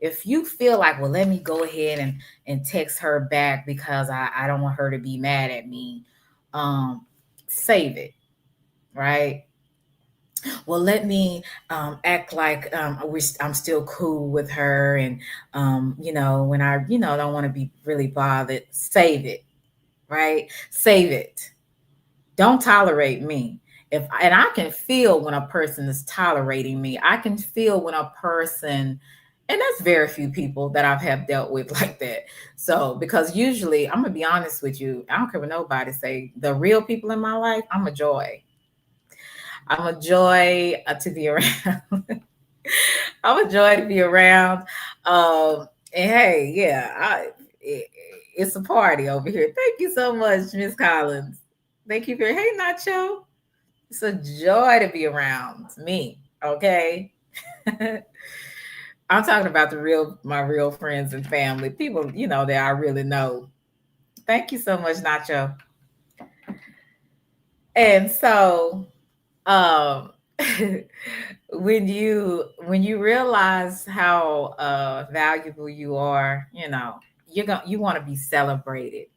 If you feel like, well, let me go ahead and text her back because I don't want her to be mad at me, save it, right? Well, let me act like I'm still cool with her. And, when I, don't want to be really bothered, save it, right? Save it. Don't tolerate me. And I can feel when a person is tolerating me. I can feel when a person, and that's very few people that I've have dealt with like that. So, because usually, I'm going to be honest with you, I don't care what nobody say, the real people in my life, I'm a joy. I'm a joy to be around. I'm a joy to be around. And hey, yeah, it's a party over here. Thank you so much, Miss Collins. Thank you for, hey, Nacho. It's a joy to be around me. Okay. I'm talking about my real friends and family, people, that I really know. Thank you so much, Nacho. And so, when you realize how valuable you are, you want to be celebrated.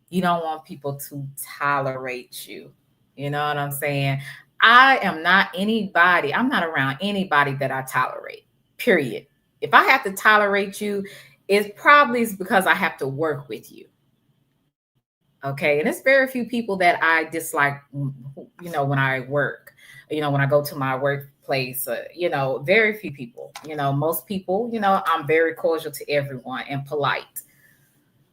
You don't want people to tolerate you. You know what I'm saying? I'm not around anybody that I tolerate, period. If I have to tolerate you, it probably is because I have to work with you. Okay. And it's very few people that I dislike, when I work, when I go to my workplace, very few people, most people, I'm very cordial to everyone and polite.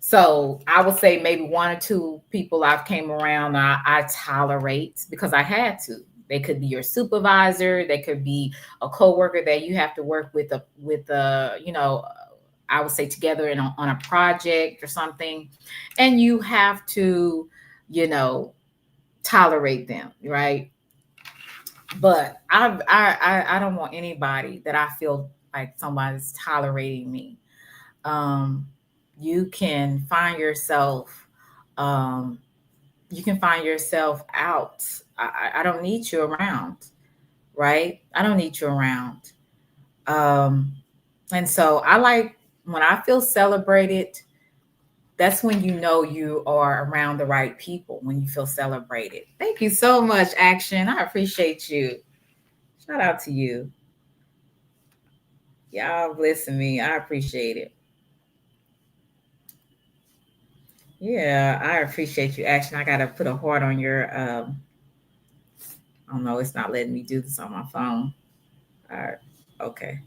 So I would say maybe one or two people I've came around, I tolerate because I had to. They could be your supervisor. They could be a coworker that you have to work with, I would say together on a project or something, and you have to, tolerate them, right? But I don't want anybody that I feel like somebody's tolerating me. You can find yourself, out. I don't need you around, right? I don't need you around. And so I like when I feel celebrated, that's when you know you are around the right people, when you feel celebrated. Thank you so much, Action. I appreciate you. Shout out to you. Y'all blessing me. I appreciate it. Yeah, I appreciate you, Action. I got to put a heart on your, oh no, it's not letting me do this on my phone. All right. Okay.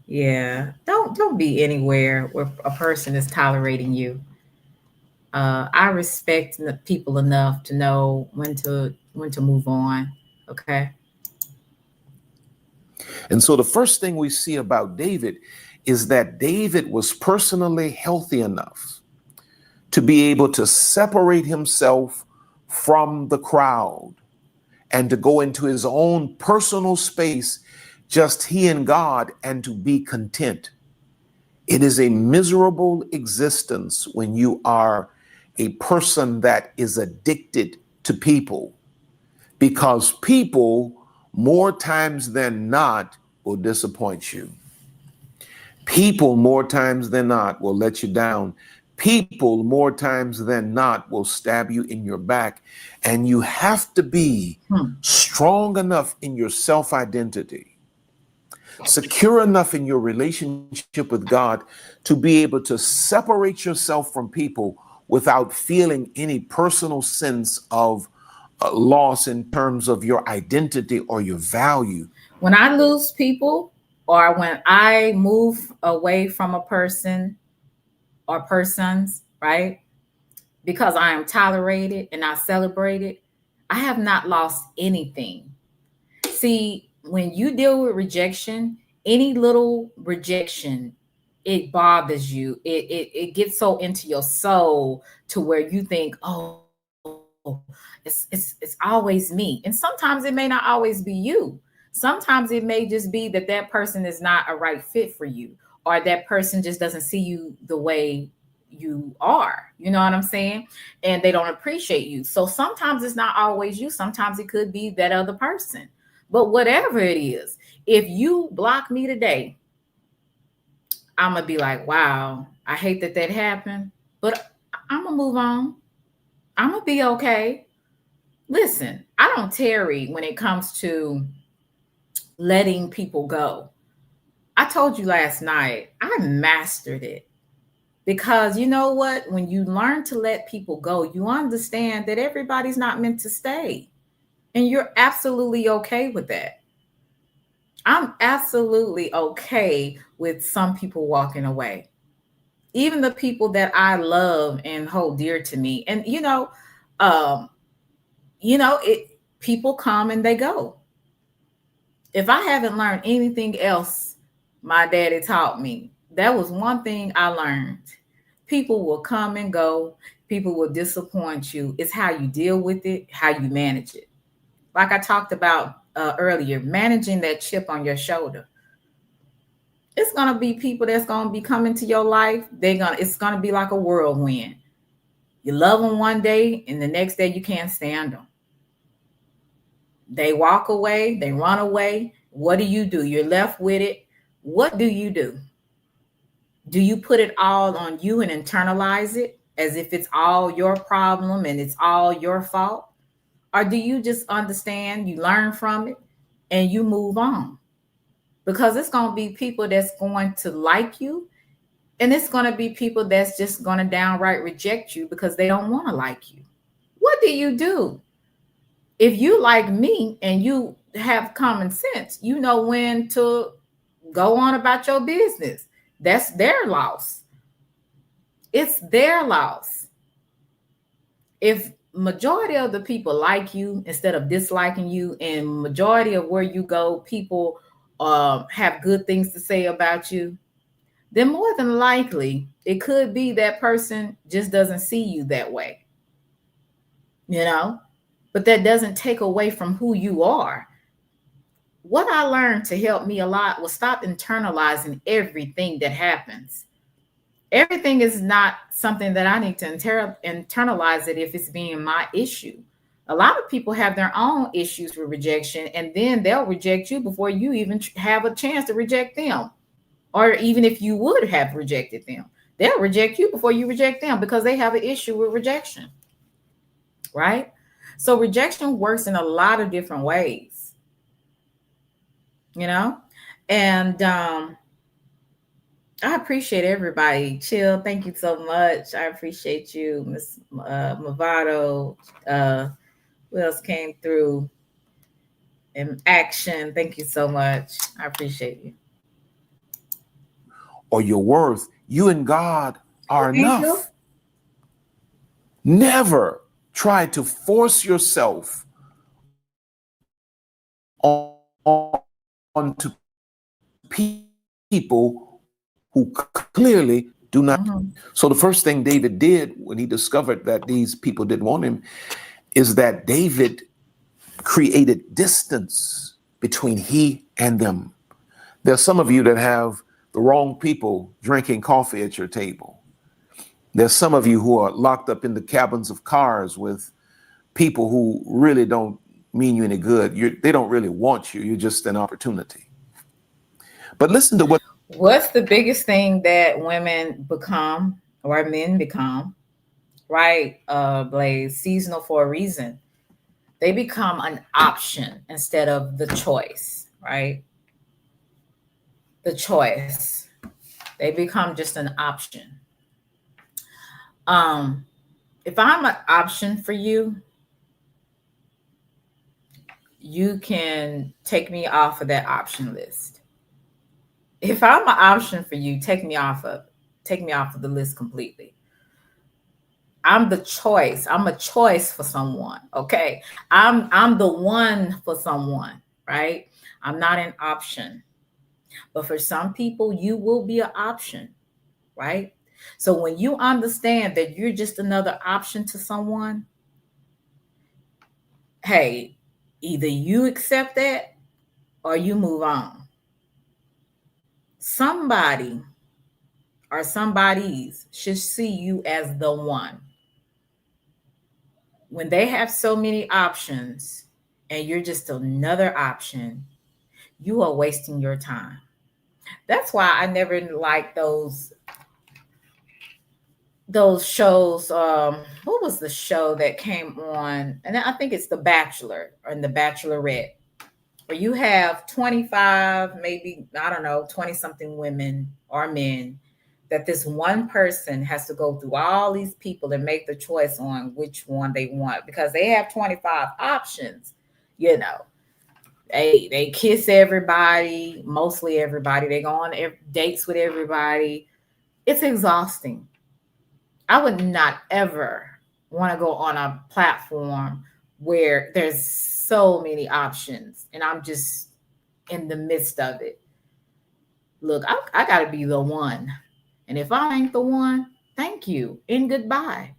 Yeah. Don't be anywhere where a person is tolerating you. I respect the people enough to know when to move on. Okay. And so the first thing we see about David is that David was personally healthy enough to be able to separate himself from the crowd and to go into his own personal space, just he and God, and to be content. It is a miserable existence when you are a person that is addicted to people, because people more times than not will disappoint you. People more times than not will let you down. People more times than not will stab you in your back. And you have to be strong enough in your self-identity, secure enough in your relationship with God to be able to separate yourself from people without feeling any personal sense of loss in terms of your identity or your value. When I lose people, or when I move away from a person or persons, right? Because I am tolerated and not celebrated, I have not lost anything. See, when you deal with rejection, any little rejection, it bothers you. It gets so into your soul to where you think, oh, it's always me. And sometimes it may not always be you. Sometimes it may just be that that person is not a right fit for you, or that person just doesn't see you the way you are. You know what I'm saying? And they don't appreciate you. So sometimes it's not always you. Sometimes it could be that other person. But whatever it is, if you block me today, I'm going to be like, wow, I hate that that happened, but I'm going to move on. I'm going to be okay. Listen, I don't tarry when it comes to letting people go. I told you last night, I mastered it. Because you know what? When you learn to let people go, you understand that everybody's not meant to stay. And you're absolutely okay with that. I'm absolutely okay with some people walking away. Even the people that I love and hold dear to me. And it people come and they go. If I haven't learned anything else my daddy taught me, that was one thing I learned. People will come and go. People will disappoint you. It's how you deal with it, how you manage it. Like I talked about earlier, managing that chip on your shoulder. It's gonna be people that's gonna be coming to your life. It's gonna be like a whirlwind. You love them one day, and the next day you can't stand them. They walk away, they run away. What do? You're left with it. What do? Do you put it all on you and internalize it as if it's all your problem and it's all your fault? Or do you just understand, you learn from it, and you move on? Because it's going to be people that's going to like you, and it's going to be people that's just going to downright reject you because they don't want to like you. What do? If you like me and you have common sense, you know when to go on about your business. That's their loss. It's their loss. If majority of the people like you instead of disliking you, and majority of where you go, people have good things to say about you, then more than likely, it could be that person just doesn't see you that way. But that doesn't take away from who you are. What I learned to help me a lot was stop internalizing everything that happens. Everything is not something that I need to internalize it if it's being my issue. A lot of people have their own issues with rejection, and then they'll reject you before you even have a chance to reject them. Or even if you would have rejected them, they'll reject you before you reject them because they have an issue with rejection, right? So rejection works in a lot of different ways, and I appreciate everybody. Chill, thank you so much. I appreciate you, Miss Movado. Who else came through? In Action, thank you so much. I appreciate you. Or your worth, you and God are enough. Never try to force yourself on to people who clearly do not. So the first thing David did when he discovered that these people didn't want him is that David created distance between he and them. There's some of you that have the wrong people drinking coffee at your table. There's some of you who are locked up in the cabins of cars with people who really don't mean you any good. They don't really want you. You're just an opportunity. But listen to what's the biggest thing that women become or men become, right? Blaze, seasonal for a reason. They become an option instead of the choice, right? The choice. They become just an option. If I'm an option for you, you can take me off of that option list. If I'm an option for you, take me off of the list completely. I'm the choice. I'm a choice for someone. Okay. I'm the one for someone, right? I'm not an option. But for some people, you will be an option, right? So when you understand that you're just another option to someone, hey, either you accept that or you move on. Somebody or somebody's should see you as the one. When they have so many options and you're just another option, you are wasting your time. That's why I never liked those shows. What was the show that came on? And I think it's The Bachelor or The Bachelorette, where you have 25, maybe, I don't know, 20 something women or men, that this one person has to go through all these people and make the choice on which one they want, because they have 25 options. They kiss everybody, mostly everybody. They go on dates with everybody. It's exhausting. I would not ever want to go on a platform where there's so many options and I'm just in the midst of it. Look, I got to be the one. And if I ain't the one, thank you and goodbye.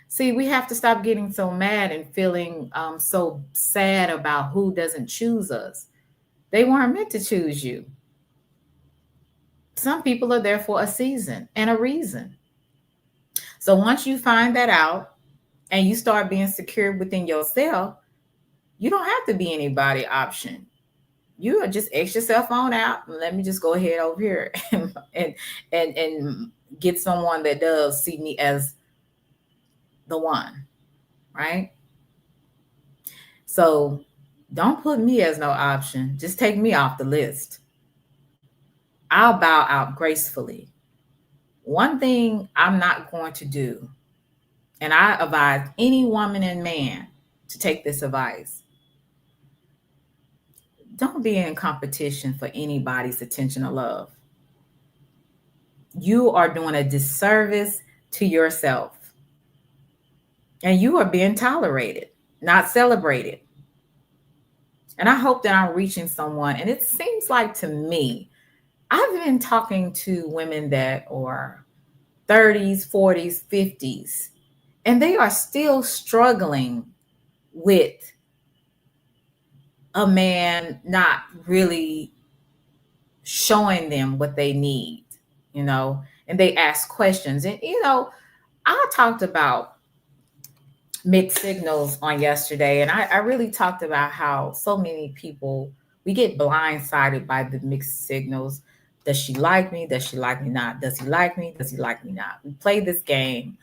See, we have to stop getting so mad and feeling so sad about who doesn't choose us. They weren't meant to choose you. Some people are there for a season and a reason. So once you find that out and you start being secure within yourself, you don't have to be anybody option. You are just X yourself on out. Let me just go ahead over here and get someone that does see me as the one, right? So don't put me as no option. Just take me off the list. I'll bow out gracefully. One thing I'm not going to do, and I advise any woman and man to take this advice. Don't be in competition for anybody's attention or love. You are doing a disservice to yourself. And you are being tolerated, not celebrated. And I hope that I'm reaching someone. And it seems like to me, I've been talking to women that are 30s, 40s, 50s, and they are still struggling with a man not really showing them what they need, and they ask questions. And, I talked about mixed signals on yesterday, and I really talked about how so many people, we get blindsided by the mixed signals. Does she like me? Does she like me not? Does he like me? Does he like me not? We play this game.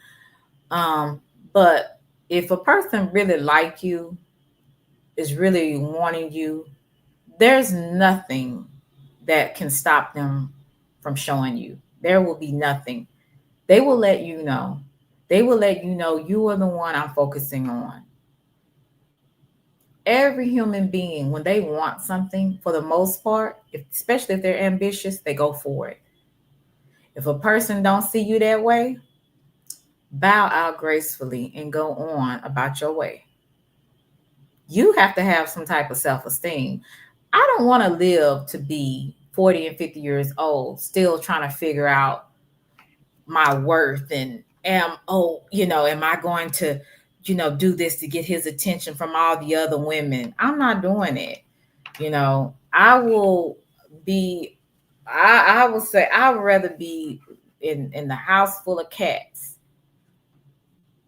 But if a person really like you, is really wanting you, there's nothing that can stop them from showing you. There will be nothing. They will let you know. They will let you know you are the one I'm focusing on. Every human being, when they want something, for the most part, especially if they're ambitious, they go for it. If a person don't see you that way, bow out gracefully and go on about your way. You have to have some type of self-esteem. I don't want to live to be 40 and 50 years old, still trying to figure out my worth and am I going to, do this to get his attention from all the other women? I'm not doing it. I will be I would say I would rather be in the house full of cats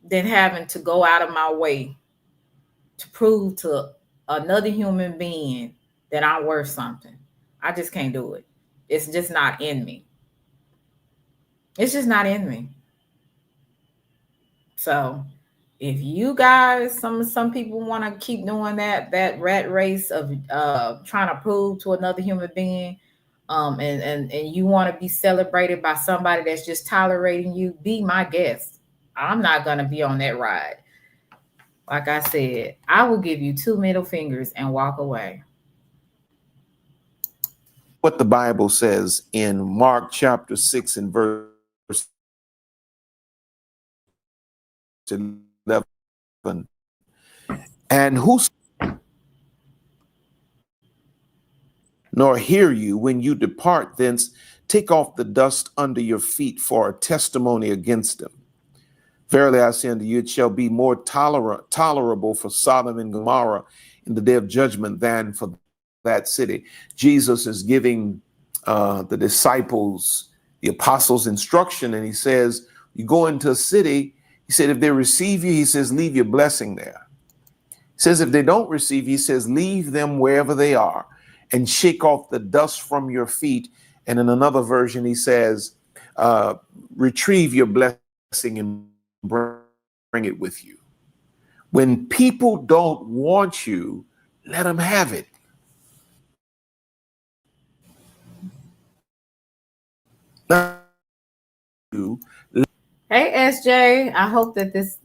than having to go out of my way to prove to another human being that I'm worth something. I just can't do it. It's just not in me. It's just not in me. So if you guys, some people want to keep doing that rat race of trying to prove to another human being, and you want to be celebrated by somebody that's just tolerating you, be my guest. I'm not gonna be on that ride. Like I said, I will give you 2 middle fingers and walk away. What the Bible says in Mark chapter 6 and verse 11, and who nor hear you when you depart thence, take off the dust under your feet for a testimony against them. Verily I say unto you, it shall be more tolerable for Sodom and Gomorrah in the day of judgment than for that city. Jesus is giving the disciples, the apostles, instruction, and he says, you go into a city, he said, if they receive you, he says, leave your blessing there. He says, if they don't receive you, he says, leave them wherever they are and shake off the dust from your feet. And in another version, he says, retrieve your blessing and bring it with you. When people don't want you, let them have it. Hey SJ, I hope that this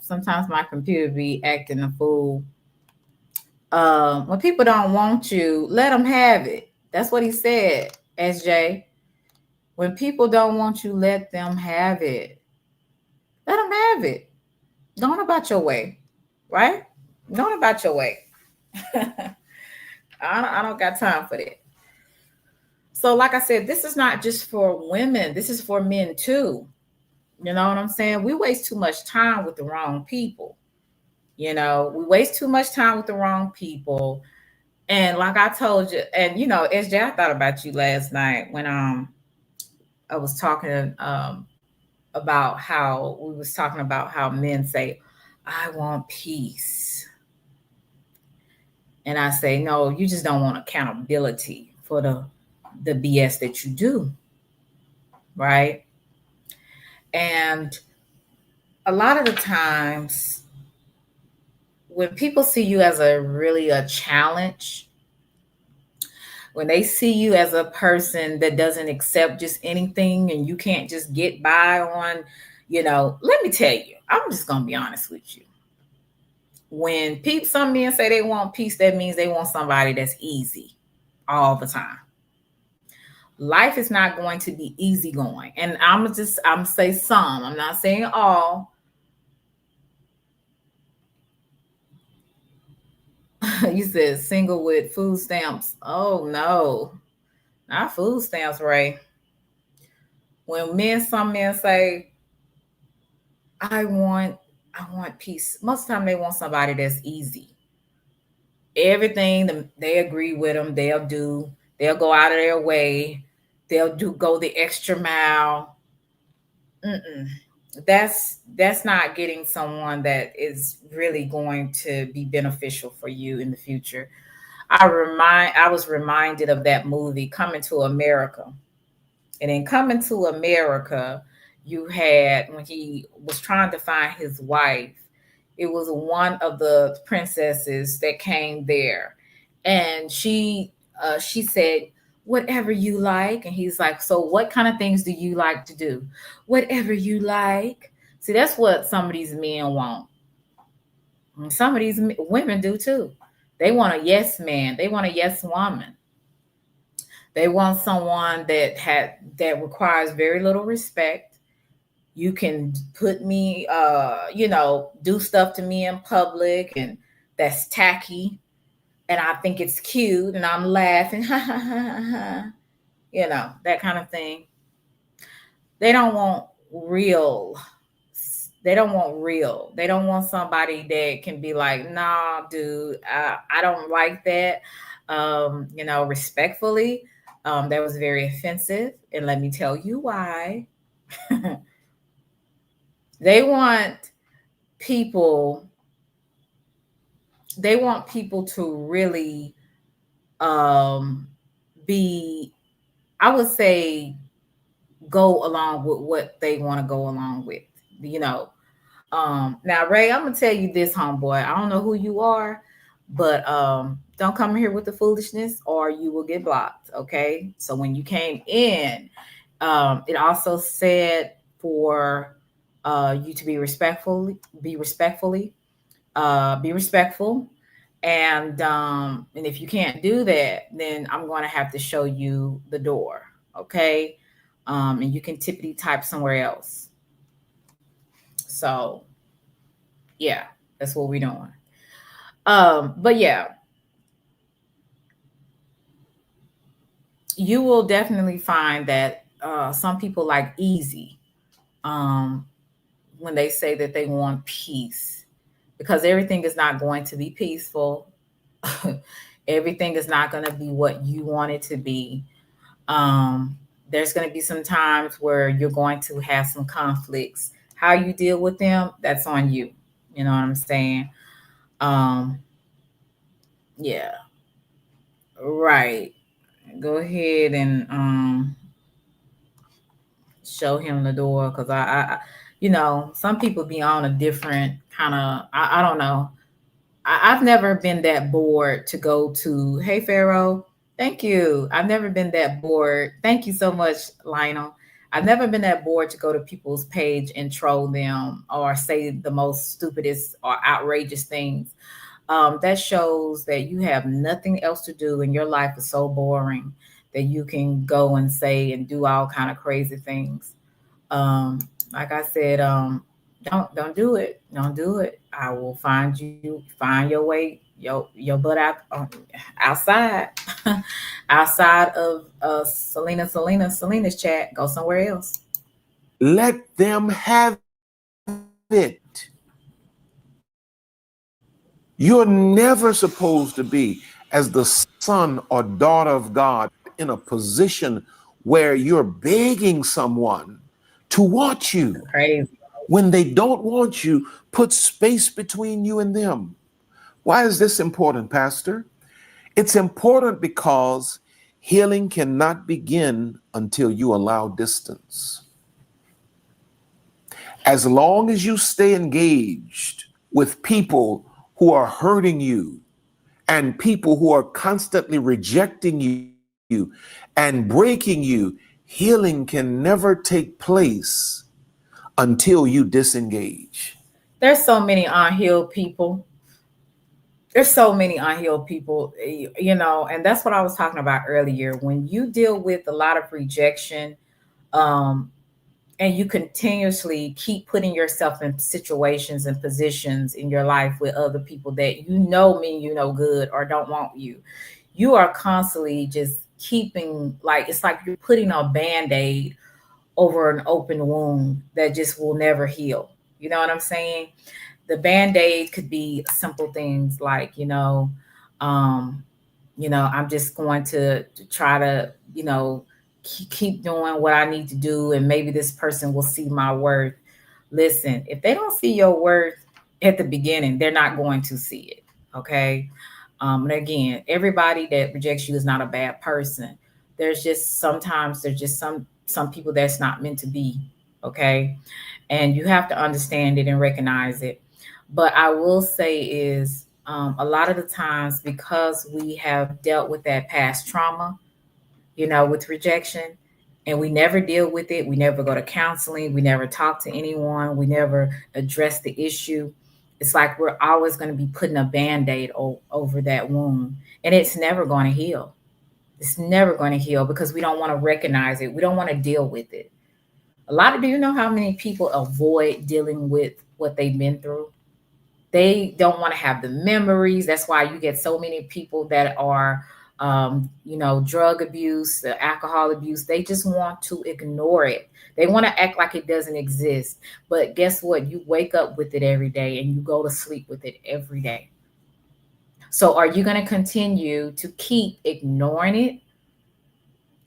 sometimes my computer be acting a fool. When people don't want you, let them have it. That's what he said, SJ. When people don't want you, let them have it. Let them have it. Go on about your way, right? Go on about your way. I don't got time for that. So, like I said, this is not just for women. This is for men too. You know what I'm saying? We waste too much time with the wrong people. We waste too much time with the wrong people. And like I told you, and SJ, I thought about you last night when I was talking about how we was talking about how men say, I want peace. And I say, no, you just don't want accountability for the BS that you do. Right. And a lot of the times when people see you as a challenge, when they see you as a person that doesn't accept just anything and you can't just get by on, let me tell you, I'm just going to be honest with you. When some men say they want peace, that means they want somebody that's easy all the time. Life is not going to be easy going. And I'm say some, I'm not saying all. You said single with food stamps. Oh no, not food stamps, Ray. When some men say, I want peace, most of the time they want somebody that's easy. Everything they agree with them, they'll go out of their way. They'll go the extra mile. That's not getting someone that is really going to be beneficial for you in the future. I was reminded of that movie Coming to America. And in Coming to America, you had, when he was trying to find his wife, it was one of the princesses that came there. And she said, whatever you like. And he's like, so what kind of things do you like to do? Whatever you like. See, that's what some of these men want. And some of these women do too. They want a yes man. They want a yes woman. They want someone that requires very little respect. You can put me, do stuff to me in public, and that's tacky. and I think it's cute and I'm laughing, that kind of thing. They don't want real. They don't want real. They don't want somebody that can be like, nah, dude, I don't like that. Respectfully, that was very offensive. And let me tell you why. They want people, they want people to really um, be, I would say, go along with what they want to go along with, you know. Now, Ray, I'm gonna tell you this, homeboy. I don't know who you are, but don't come here with the foolishness, or you will get blocked. Okay. So when you came in, it also said for you to be respectful, and if you can't do that, then I'm going to have to show you the door. Okay. And you can tippity type somewhere else. So yeah, that's what we're doing. But yeah, you will definitely find that some people like easy um, when they say that they want peace, because everything is not going to be peaceful. Everything is not going to be what you want it to be. Um, there's going to be some times where you're going to have some conflicts. How you deal with them, that's on you. You know what I'm saying? Um, yeah, right. Go ahead and show him the door, because some people be on a different kind of, I don't know. I've never been that bored to go to, hey, Pharaoh, thank you. I've never been that bored. Thank you so much, Lionel. I've never been that bored to go to people's page and troll them or say the most stupidest or outrageous things. That shows that you have nothing else to do and your life is so boring that you can go and say and do all kind of crazy things. Um, like I said, don't do it. Don't do it. I will find your way, your butt out outside, outside of Selena's chat. Go somewhere else. Let them have it. You're never supposed to be, as the son or daughter of God, in a position where you're begging someone to want you. Crazy. When they don't want you, put space between you and them. Why is this important, Pastor? It's important because healing cannot begin until you allow distance. As long as you stay engaged with people who are hurting you and people who are constantly rejecting you and breaking you, healing can never take place until you disengage. There's so many unhealed people. There's so many unhealed people, and that's what I was talking about earlier. When you deal with a lot of rejection, um, and you continuously keep putting yourself in situations and positions in your life with other people that mean you no good or don't want you, you are constantly just keeping, like, it's like you're putting a band-aid over an open wound that just will never heal. You know what I'm saying? The band-aid could be simple things like, um, I'm just going to try to, keep doing what I need to do, and maybe this person will see my worth. Listen, if they don't see your worth at the beginning, they're not going to see it. Okay. And again, everybody that rejects you is not a bad person. There's just some people that's not meant to be. Okay. And you have to understand it and recognize it. But I will say is, a lot of the times, because we have dealt with that past trauma, with rejection, and we never deal with it. We never go to counseling. We never talk to anyone. We never address the issue. It's like we're always going to be putting a band-aid over that wound, and it's never going to heal. It's never going to heal because we don't want to recognize it. We don't want to deal with it. Do you know how many people avoid dealing with what they've been through? They don't want to have the memories. That's why you get so many people that are, drug abuse, alcohol abuse. They just want to ignore it. They want to act like it doesn't exist. But guess what? You wake up with it every day and you go to sleep with it every day. So are you going to continue to keep ignoring it?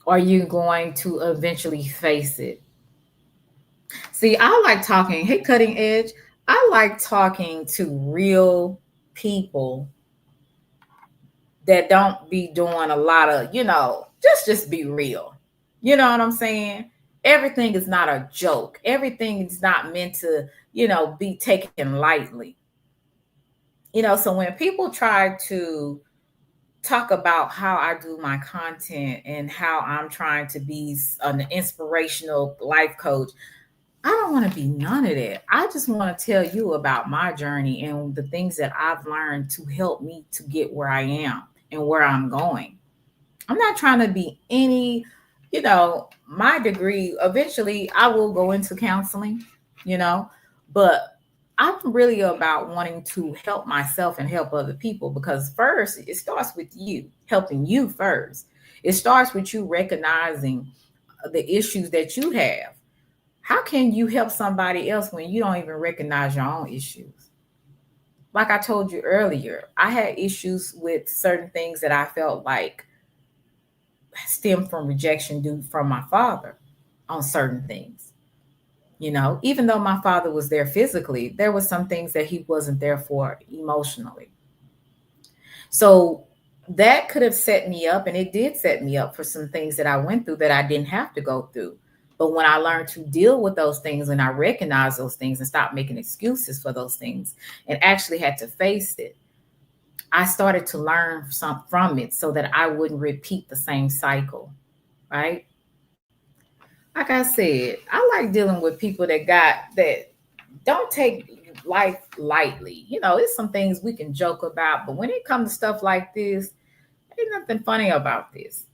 Or are you going to eventually face it? See, I like talking, hey, cutting edge. I like talking to real people that don't be doing a lot of, just be real. You know what I'm saying? Everything is not a joke. Everything is not meant to, be taken lightly. So when people try to talk about how I do my content and how I'm trying to be an inspirational life coach, I don't want to be none of that. I just want to tell you about my journey and the things that I've learned to help me to get where I am and where I'm going. I'm not trying to be my degree. Eventually I will go into counseling, but I'm really about wanting to help myself and help other people, because first it starts with you, helping you first. It starts with you recognizing the issues that you have. How can you help somebody else when you don't even recognize your own issues? Like I told you earlier, I had issues with certain things that I felt like stem from rejection due from my father on certain things. Even though my father was there physically, there was some things that he wasn't there for emotionally. So that could have set me up, and it did set me up for some things that I went through that I didn't have to go through. But when I learned to deal with those things and I recognized those things and stopped making excuses for those things and actually had to face it, I started to learn some from it so that I wouldn't repeat the same cycle, right? Like I said, I like dealing with people that don't take life lightly. It's some things we can joke about, but when it comes to stuff like this, ain't nothing funny about this.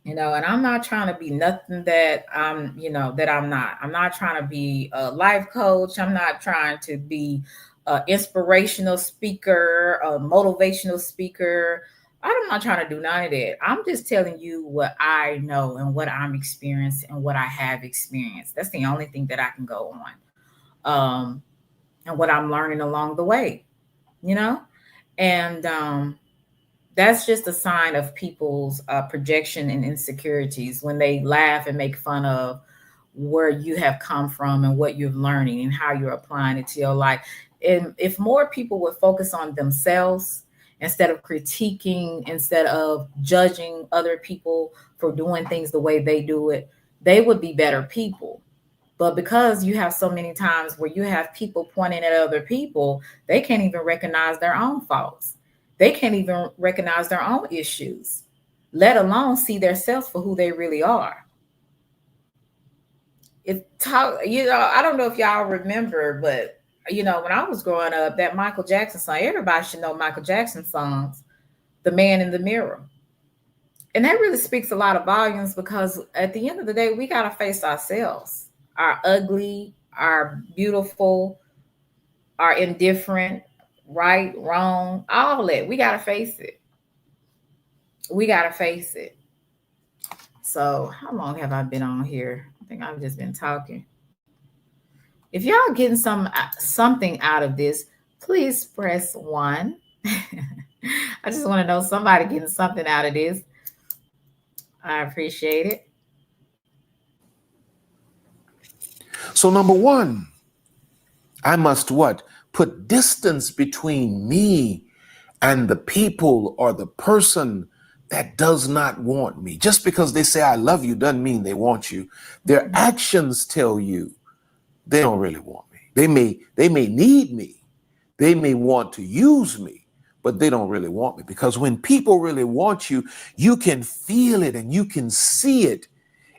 And I'm not trying to be nothing that that I'm not. I'm not trying to be a life coach. I'm not trying to be an inspirational speaker, a motivational speaker. I'm not trying to do none of that. I'm just telling you what I know and what I'm experiencing and what I have experienced. That's the only thing that I can go on. And what I'm learning along the way, and that's just a sign of people's projection and insecurities when they laugh and make fun of where you have come from and what you're learning and how you're applying it to your life. And if more people would focus on themselves instead of critiquing, instead of judging other people for doing things the way they do it, they would be better people. But because you have so many times where you have people pointing at other people, they can't even recognize their own faults. They can't even recognize their own issues, let alone see themselves for who they really are. I don't know if y'all remember, but when I was growing up, that Michael Jackson song, everybody should know Michael Jackson songs, The Man in the Mirror. And that really speaks a lot of volumes, because at the end of the day, we got to face ourselves, our ugly, our beautiful, our indifferent, right, wrong, all that. We got to face it. We got to face it. So how long have I been on here? I think I've just been talking. If y'all getting something out of this, please press 1. I just want to know somebody getting something out of this. I appreciate it. So number 1, I must what? Put distance between me and the people or the person that does not want me. Just because they say I love you doesn't mean they want you. Their actions tell you they don't really want me. They may need me. They may want to use me, but they don't really want me. Because when people really want you, you can feel it and you can see it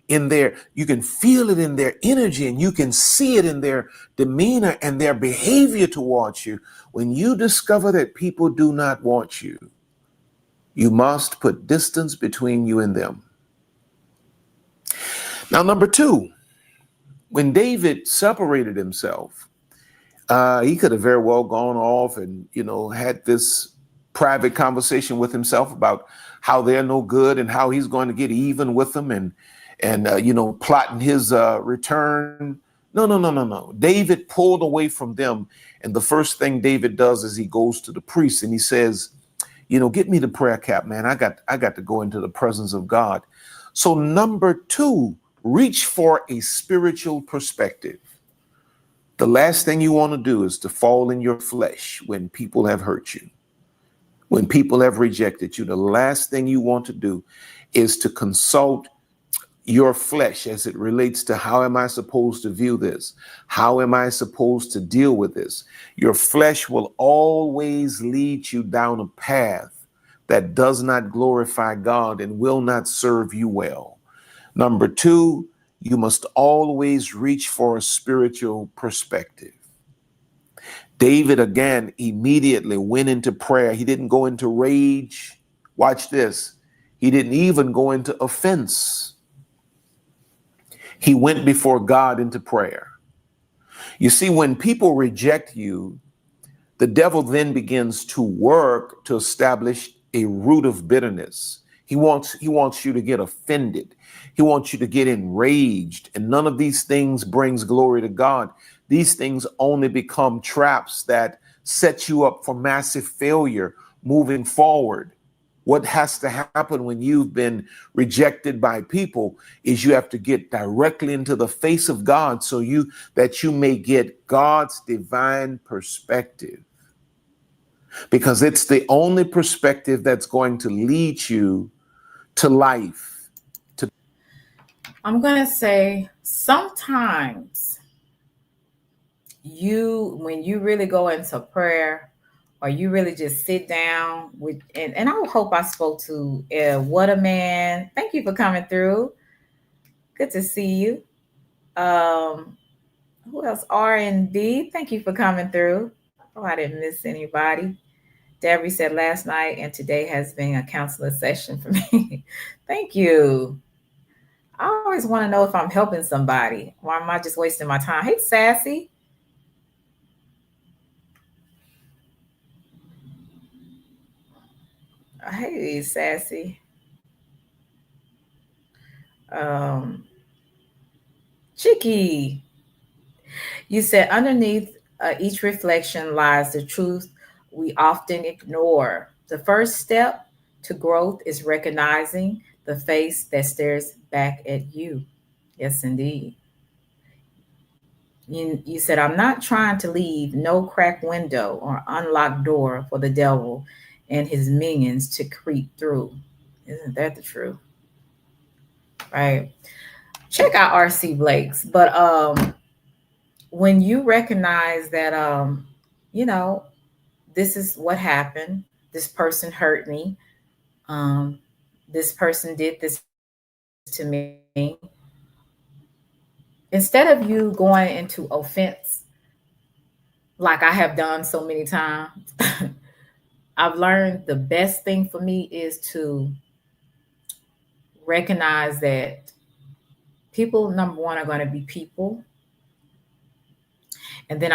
you can feel it in their energy, and you can see it in their demeanor and their behavior towards you. When you discover that people do not want you, you must put distance between you and them. Now, number 2, when David separated himself, He could have very well gone off and, had this private conversation with himself about how they're no good and how he's going to get even with them and plotting his return. No, no, no, no, no. David pulled away from them. And the first thing David does is he goes to the priest and he says, get me the prayer cap, man. I got to go into the presence of God. So number 2, reach for a spiritual perspective. The last thing you want to do is to fall in your flesh when people have hurt you, when people have rejected you. The last thing you want to do is to consult your flesh as it relates to how am I supposed to view this? How am I supposed to deal with this? Your flesh will always lead you down a path that does not glorify God and will not serve you well. Number 2, you must always reach for a spiritual perspective. David, again, immediately went into prayer. He didn't go into rage. Watch this. He didn't even go into offense. He went before God into prayer. You see, when people reject you, the devil then begins to work to establish a root of bitterness. He wants you to get offended. He wants you to get enraged. And none of these things brings glory to God. These things only become traps that set you up for massive failure moving forward. What has to happen when you've been rejected by people is you have to get directly into the face of God so that you may get God's divine perspective. Because it's the only perspective that's going to lead you to life. I'm going to say sometimes when you really go into prayer or you really just sit down with, and I hope I spoke to What a Man. Thank you for coming through. Good to see you. Who else? R&D. Thank you for coming through. Oh, I didn't miss anybody. Debbie said last night and today has been a counseling session for me. Thank you. I always want to know if I'm helping somebody or am I just wasting my time? Hey, Sassy. Hey, Sassy. Chicky. You said underneath each reflection lies the truth we often ignore. The first step to growth is recognizing the face that stares back at you. Yes, indeed. You said, I'm not trying to leave no cracked window or unlocked door for the devil and his minions to creep through. Isn't that the truth? Right. Check out RCBlakes. But when you recognize that, this is what happened. This person hurt me. This person did this to me. Instead of you going into offense, like I have done so many times, I've learned the best thing for me is to recognize that people, number one, are going to be people. And then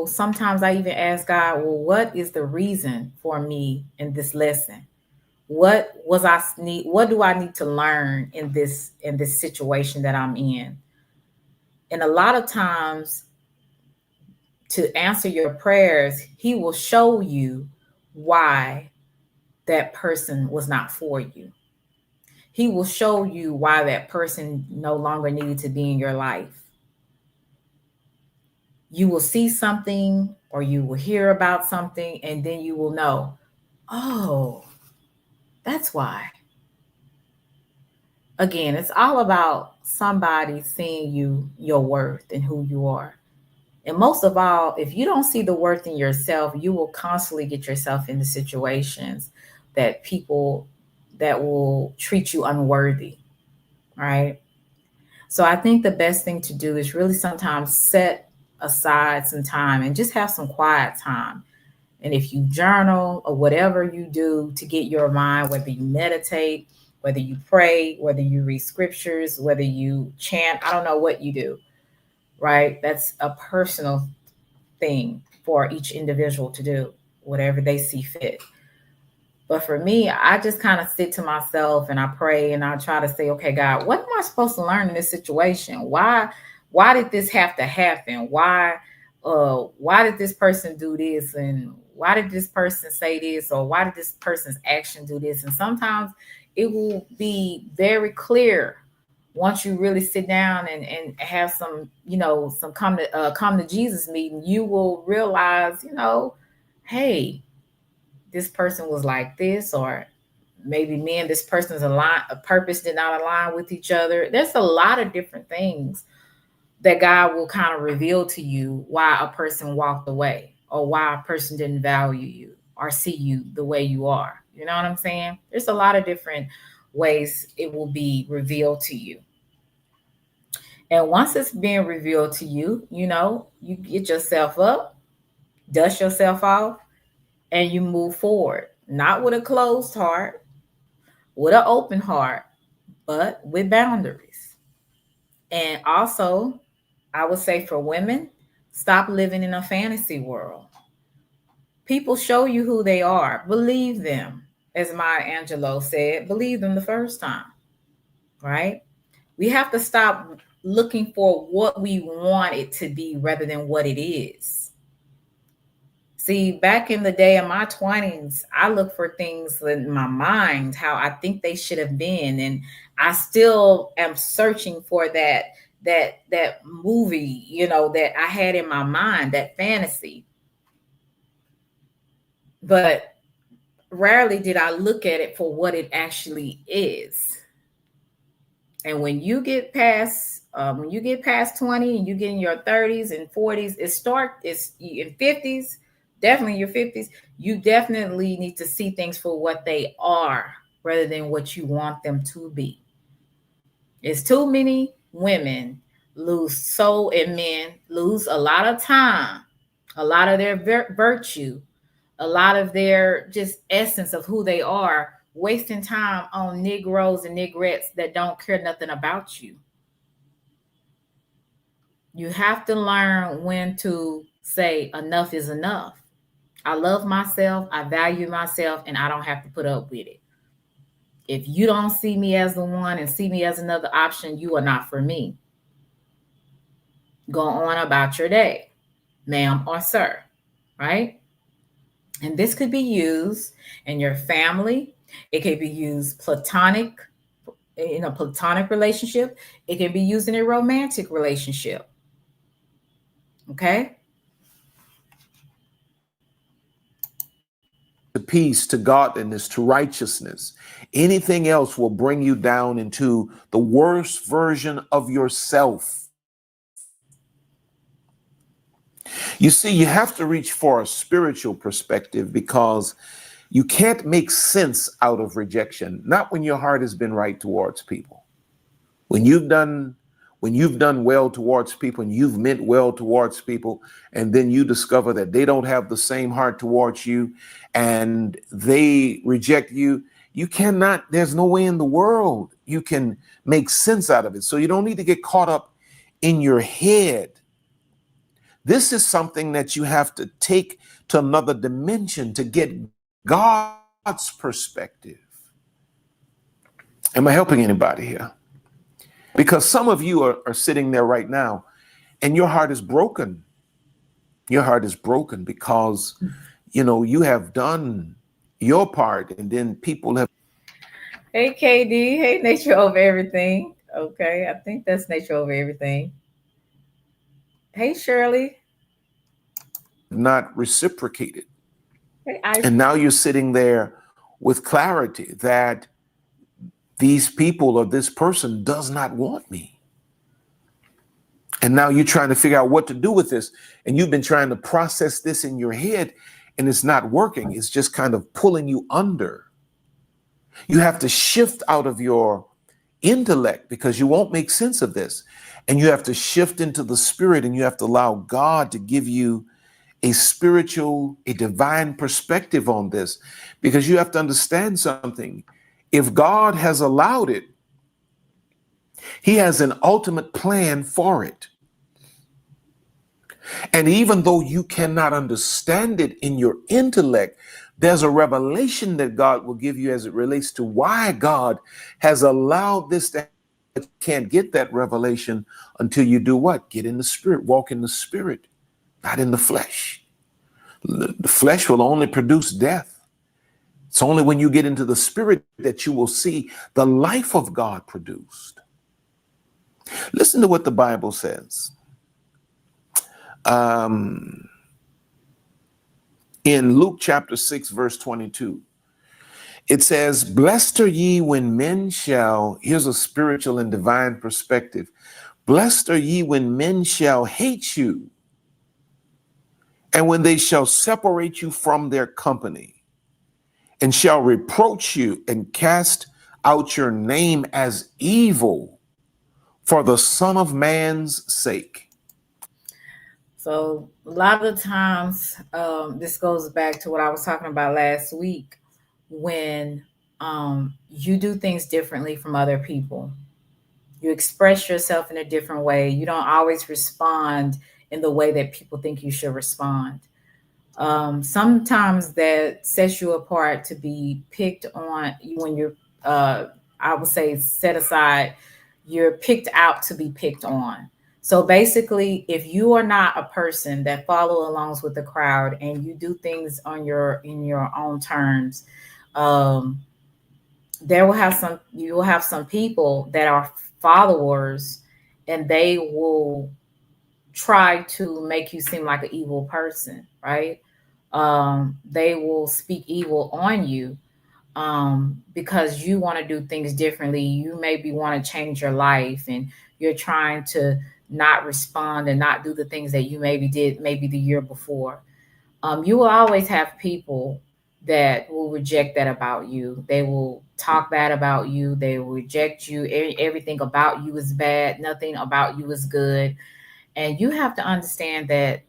sometimes I even ask God, well, what is the reason for me in this lesson? What do I need to learn in this situation that I'm in? And a lot of times to answer your prayers, he will show you why that person was not for you. He will show you why that person no longer needed to be in your life. You will see something or you will hear about something and then you will know, oh, that's why. Again, it's all about somebody seeing your worth and who you are. And most of all, if you don't see the worth in yourself, you will constantly get yourself into situations that will treat you unworthy, right? So I think the best thing to do is really sometimes set aside some time and just have some quiet time. And if you journal or whatever you do to get your mind, whether you meditate, whether you pray, whether you read scriptures, whether you chant, I don't know what you do, right? That's a personal thing for each individual to do, whatever they see fit. But for me, I just kind of sit to myself and I pray and I try to say, okay, God, what am I supposed to learn in this situation? Why did this have to happen? Why did this person do this? And why did this person say this? Or why did this person's action do this? And sometimes it will be very clear once you really sit down and have some, some come to Jesus meeting, you will realize, hey, this person was like this, or maybe me and this person's a purpose did not align with each other. There's a lot of different things that God will kind of reveal to you why a person walked away or why a person didn't value you or see you the way you are. You know what I'm saying? There's a lot of different ways it will be revealed to you. And once it's being revealed to you, you get yourself up, dust yourself off, and you move forward, not with a closed heart, with an open heart, but with boundaries. And also, I would say for women, stop living in a fantasy world. People show you who they are. Believe them. As Maya Angelou said, believe them the first time, right? We have to stop looking for what we want it to be rather than what it is. See, back in the day in my 20s, I looked for things in my mind, how I think they should have been. And I still am searching for that movie, that I had in my mind, that fantasy. But rarely did I look at it for what it actually is. And when you get past 20 and you get in your 30s and 40s, it's in 50s, definitely your 50s, you definitely need to see things for what they are rather than what you want them to be. It's too many women and men lose a lot of time, a lot of their virtue, a lot of their just essence of who they are, wasting time on Negroes and Negrettes that don't care nothing about you. You have to learn when to say enough is enough. I love myself, I value myself, and I don't have to put up with it. If you don't see me as the one and see me as another option, you are not for me. Go on about your day, ma'am or sir, right? And this could be used in your family. It could be used in a platonic relationship. It can be used in a romantic relationship. Okay? To peace, to godliness, to righteousness. Anything else will bring you down into the worst version of yourself. You see, you have to reach for a spiritual perspective because you can't make sense out of rejection, not when your heart has been right towards people. When you've done well towards people and you've meant well towards people, and then you discover that they don't have the same heart towards you and they reject you, there's no way in the world you can make sense out of it. So you don't need to get caught up in your head. This is something that you have to take to another dimension to get God's perspective. Am I helping anybody here? Because some of you are sitting there right now and your heart is broken. Your heart is broken because, you have done your part and then people have. Hey, KD. Hey, Nature Over Everything. Okay, I think that's Nature Over Everything. Hey, Shirley. Not reciprocated. Hey, and now you're sitting there with clarity that these people or this person does not want me. And now you're trying to figure out what to do with this. And you've been trying to process this in your head and it's not working. It's just kind of pulling you under. You have to shift out of your intellect because you won't make sense of this. And you have to shift into the spirit and you have to allow God to give you a divine perspective on this, because you have to understand something. If God has allowed it, He has an ultimate plan for it. And even though you cannot understand it in your intellect, there's a revelation that God will give you as it relates to why God has allowed this to happen. You can't get that revelation until you do what? Get in the spirit, walk in the spirit, not in the flesh. The flesh will only produce death. It's only when you get into the spirit that you will see the life of God produced. Listen to what the Bible says. In Luke chapter 6, verse 22, it says, blessed are ye when men shall, here's a spiritual and divine perspective. Blessed are ye when men shall hate you, and when they shall separate you from their company, and shall reproach you and cast out your name as evil for the Son of Man's sake. So a lot of the times, this goes back to what I was talking about last week, when you do things differently from other people. You express yourself in a different way. You don't always respond in the way that people think you should respond. Sometimes that sets you apart to be picked on when you're, I would say, set aside. You're picked out to be picked on. So basically, if you are not a person that follow along with the crowd and you do things on in your own terms, you will have some people that are followers, and they will try to make you seem like an evil person, right? They will speak evil on you because you want to do things differently. You maybe want to change your life, and you're trying to not respond and not do the things that you maybe did maybe the year before. You will always have people that will reject that about you. They will talk bad about you. They will reject you. Everything about you is bad. Nothing about you is good. And you have to understand that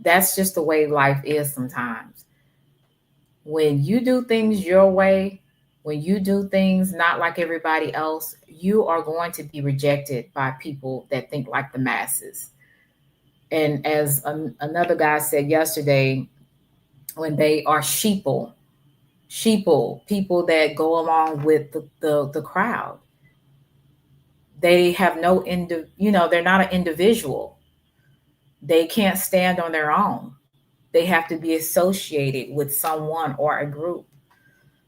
that's just the way life is sometimes. When you do things your way, when you do things not like everybody else, you are going to be rejected by people that think like the masses. And as another guy said yesterday, when they are sheeple, people that go along with the crowd, they have no they're not an individual. They can't stand on their own. They have to be associated with someone or a group,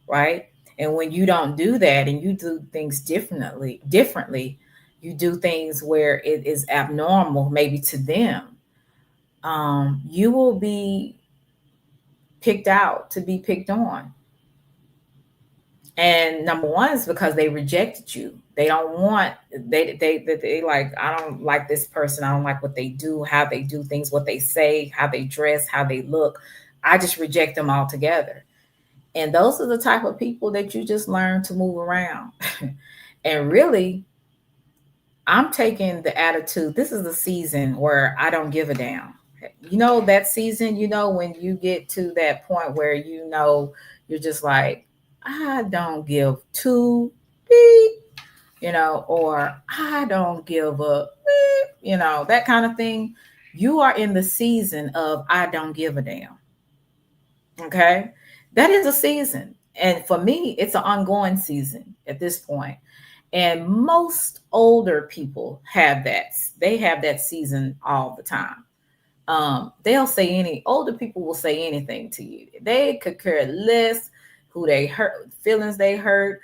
right? And when you don't do that and you do things differently, you do things where it is abnormal, maybe to them, you will be picked out to be picked on. And number one is because they rejected you. They don't want they like, I don't like this person. I don't like what they do, how they do things, what they say, how they dress, how they look. I just reject them altogether. And those are the type of people that you just learn to move around. And really, I'm taking the attitude, this is the season where I don't give a damn. That season, when you get to that point where you're just like, I don't give two beep, or I don't give a beep, that kind of thing. You are in the season of I don't give a damn. Okay. That is a season. And for me, it's an ongoing season at this point. And most older people have that. They have that season all the time. They'll say older people will say anything to you. They could care less who they hurt, feelings they hurt,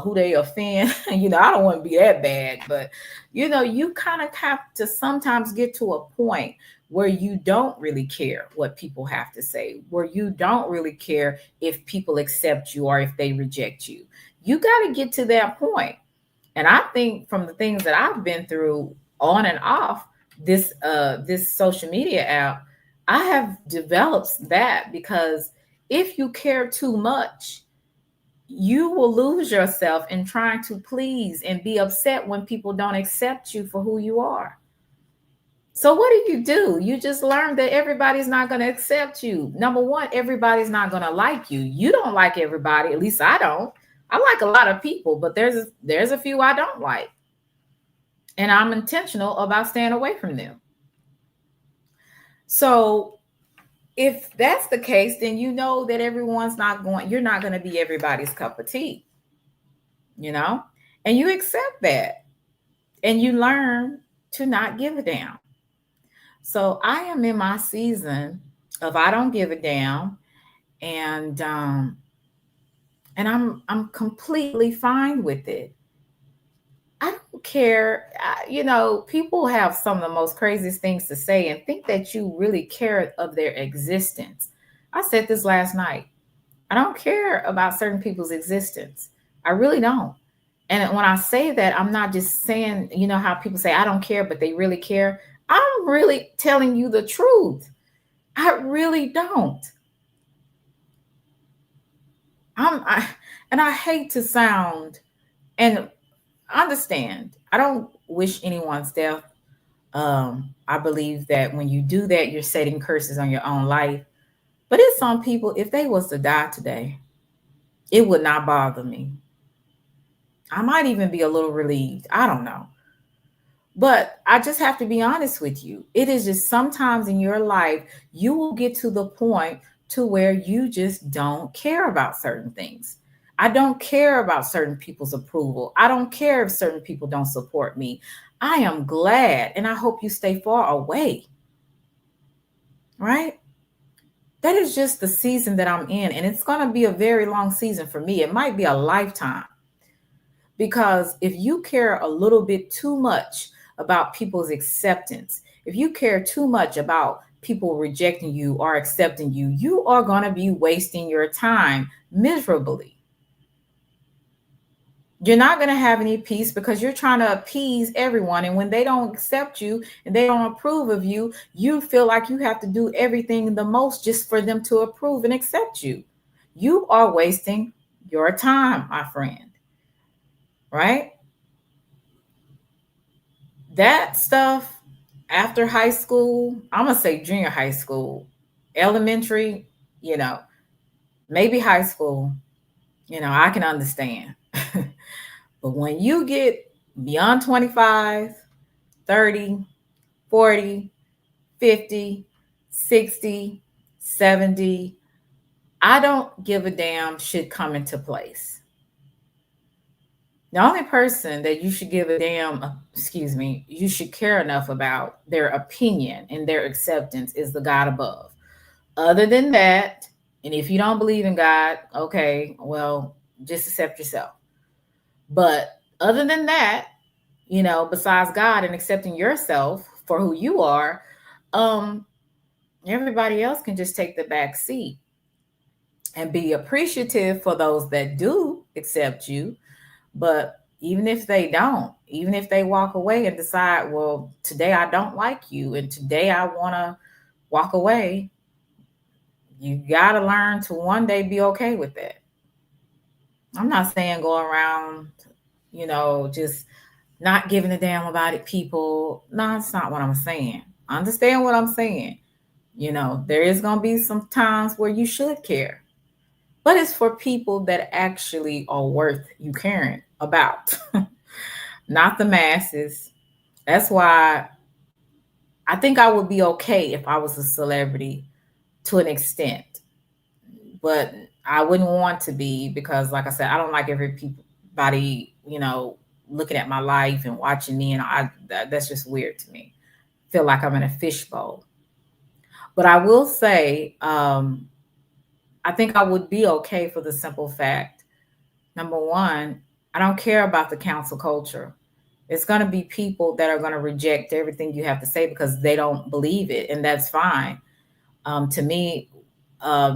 who they offend. I don't want to be that bad, but you kind of have to sometimes get to a point where you don't really care what people have to say, where you don't really care if people accept you or if they reject you. You got to get to that point. And I think from the things that I've been through on and off this social media app, I have developed that, because if you care too much, you will lose yourself in trying to please and be upset when people don't accept you for who you are. So what do? You just learn that everybody's not going to accept you. Number one, everybody's not going to like you. You don't like everybody. At least I don't. I like a lot of people, but there's a few I don't like. And I'm intentional about staying away from them. So if that's the case, then you know that you're not going to be everybody's cup of tea, and you accept that and you learn to not give a damn. So I am in my season of I don't give a damn, and I'm completely fine with it. I don't care. People have some of the most craziest things to say and think that you really care of their existence. I said this last night. I don't care about certain people's existence. I really don't. And when I say that, I'm not just saying, how people say, I don't care, but they really care. I'm really telling you the truth. I really don't. And I hate to sound, and understand, I don't wish anyone's death. I believe that when you do that, you're setting curses on your own life. But it's some people, if they was to die today, it would not bother me. I might even be a little relieved. I don't know. But I just have to be honest with you. It is just sometimes in your life, you will get to the point to where you just don't care about certain things. I don't care about certain people's approval. I don't care if certain people don't support me. I am glad, and I hope you stay far away. Right? That is just the season that I'm in, and it's going to be a very long season for me. It might be a lifetime. Because if you care a little bit too much about people's acceptance, if you care too much about people rejecting you or accepting you, you are going to be wasting your time miserably. You're not going to have any peace because you're trying to appease everyone. And when they don't accept you and they don't approve of you, you feel like you have to do everything the most just for them to approve and accept you. You are wasting your time, my friend. Right? That stuff after high school, I'm going to say junior high school, elementary, maybe high school, I can understand. But when you get beyond 25, 30, 40, 50, 60, 70, I don't give a damn should come into place. The only person that you should give a damn, you should care enough about their opinion and their acceptance is the God above. Other than that, and if you don't believe in God, okay, well, just accept yourself. But other than that, besides God and accepting yourself for who you are, everybody else can just take the back seat and be appreciative for those that do accept you. But even if they don't, even if they walk away and decide, well, today I don't like you and today I want to walk away, you got to learn to one day be okay with that. I'm not saying go around, just not giving a damn about it, people. No, that's not what I'm saying. Understand what I'm saying. There is going to be some times where you should care. But it's for people that actually are worth you caring about, not the masses. That's why I think I would be okay if I was a celebrity to an extent, but I wouldn't want to be because, like I said, I don't like everybody, looking at my life and watching me, and that's just weird to me. I feel like I'm in a fishbowl. But I will say, I think I would be okay for the simple fact, number one, I don't care about the council culture. It's going to be people that are going to reject everything you have to say because they don't believe it, and that's fine. To me,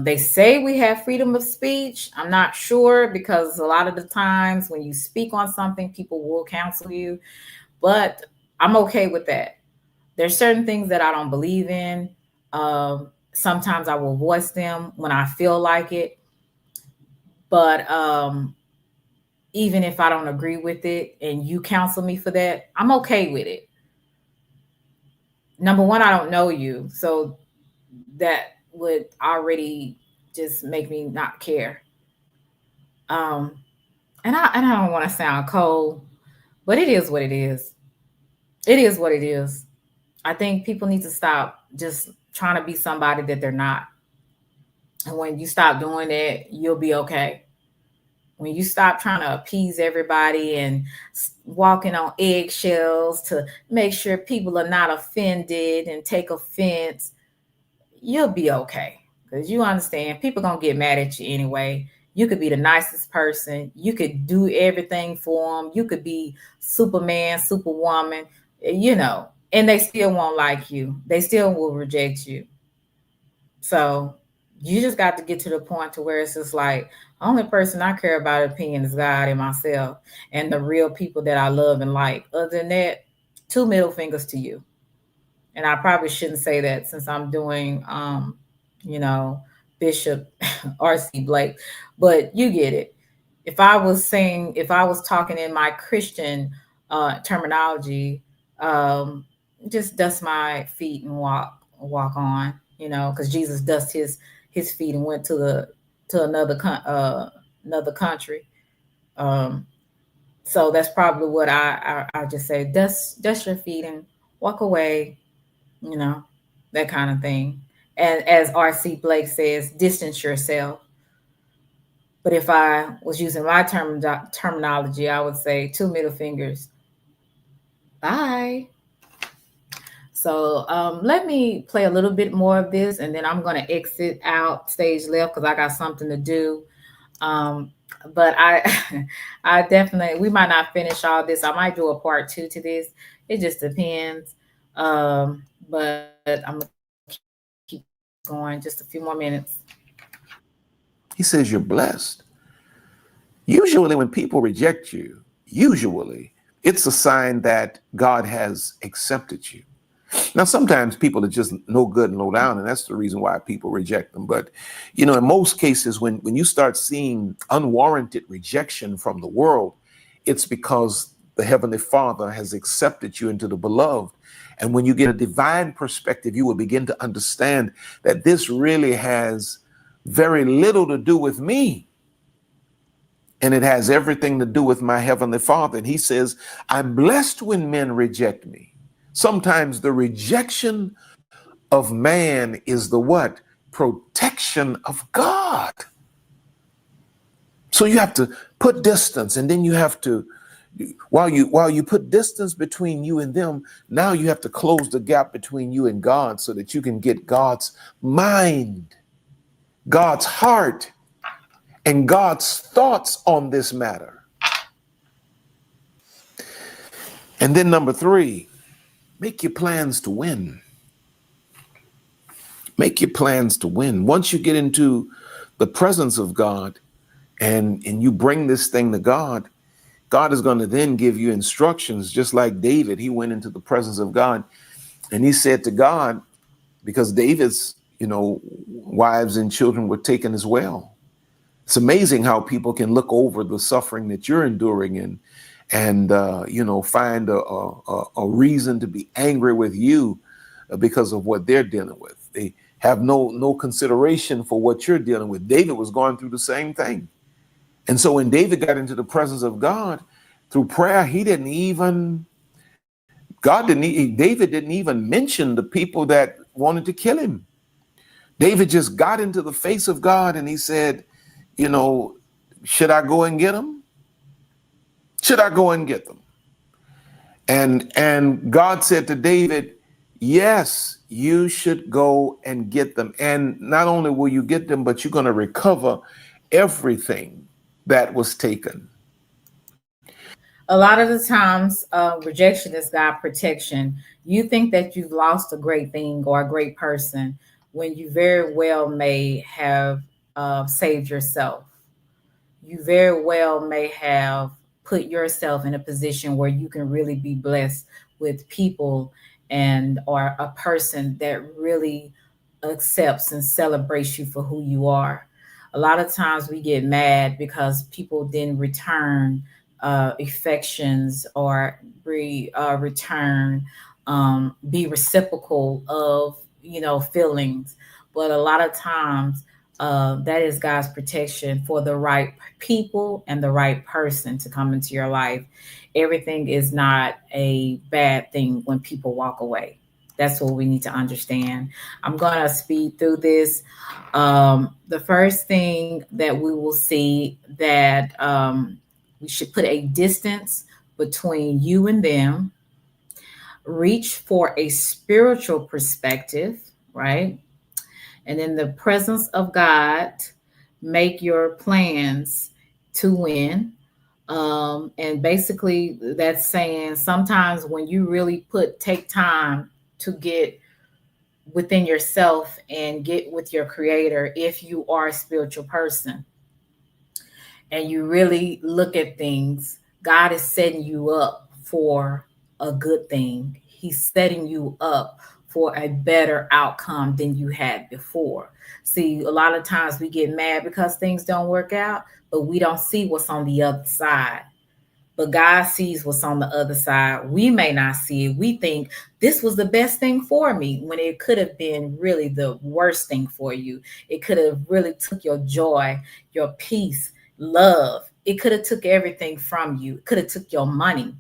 they say we have freedom of speech. I'm not sure because a lot of the times when you speak on something, people will cancel you, but I'm okay with that. There's certain things that I don't believe in. Sometimes I will voice them when I feel like it. But even if I don't agree with it and you counsel me for that, I'm okay with it. Number one, I don't know you. So that would already just make me not care. And I don't want to sound cold, but it is what it is. It is what it is. I think people need to stop just trying to be somebody that they're not. And when you stop doing that, you'll be okay. When you stop trying to appease everybody and walking on eggshells to make sure people are not offended and take offense, you'll be okay. Because you understand people gonna get mad at you anyway. You could be the nicest person. You could do everything for them. You could be Superman, Superwoman, and they still won't like you. They still will reject you. So you just got to get to the point to where it's just like, only person I care about opinion is God and myself and the real people that I love and like. Other than that, two middle fingers to you. And I probably shouldn't say that since I'm doing, you know, Bishop RC Blake, but you get it. If I was talking in my Christian terminology, um, just dust my feet and walk on, because Jesus dust his feet and went to another country. Um, so that's probably what I just say. Dust your feet and walk away, you know, that kind of thing. And as RC Blake says, distance yourself. But if I was using my terminology, I would say two middle fingers. Bye. So let me play a little bit more of this, and then I'm going to exit out stage left because I got something to do. But I definitely, we might not finish all this. I might do a part 2 to this. It just depends. But I'm going to keep going just a few more minutes. He says you're blessed. Usually when people reject you, it's a sign that God has accepted you. Now, sometimes people are just no good and low down, and that's the reason why people reject them. But, in most cases, when you start seeing unwarranted rejection from the world, it's because the Heavenly Father has accepted you into the beloved. And when you get a divine perspective, you will begin to understand that this really has very little to do with me. And it has everything to do with my Heavenly Father. And he says, I'm blessed when men reject me. Sometimes the rejection of man is the what? Protection of God. So you have to put distance, and then you have to, while you put distance between you and them, now you have to close the gap between you and God so that you can get God's mind, God's heart, and God's thoughts on this matter. And then number 3, make your plans to win. Make your plans to win. Once you get into the presence of God and you bring this thing to God, God is going to then give you instructions, just like David. He went into the presence of God and he said to God, because David's, wives and children were taken as well. It's amazing how people can look over the suffering that you're enduring and find a reason to be angry with you because of what they're dealing with. They have no consideration for what you're dealing with. David was going through the same thing. And so when David got into the presence of God through prayer, David didn't even mention the people that wanted to kill him. David just got into the face of God and he said, should I go and get them? Should I go and get them? And God said to David, yes, you should go and get them. And not only will you get them, but you're going to recover everything that was taken. A lot of the times, rejection is God protection. You think that you've lost a great thing or a great person when you very well may have saved yourself. You very well may have put yourself in a position where you can really be blessed with people or a person that really accepts and celebrates you for who you are. A lot of times we get mad because people didn't return affections or return, be reciprocal of, feelings. But a lot of times that is God's protection for the right people and the right person to come into your life. Everything is not a bad thing when people walk away. That's what we need to understand. I'm going to speed through this. The first thing that we will see that we should put a distance between you and them, reach for a spiritual perspective, right? And in the presence of God, make your plans to win. And basically, that's saying sometimes when you really take time to get within yourself and get with your creator, if you are a spiritual person and you really look at things, God is setting you up for a good thing. He's setting you up for a better outcome than you had before. See, a lot of times we get mad because things don't work out, but we don't see what's on the other side. But God sees what's on the other side. We may not see it. We think this was the best thing for me when it could have been really the worst thing for you. It could have really took your joy, your peace, love. It could have took everything from you. It could have took your money.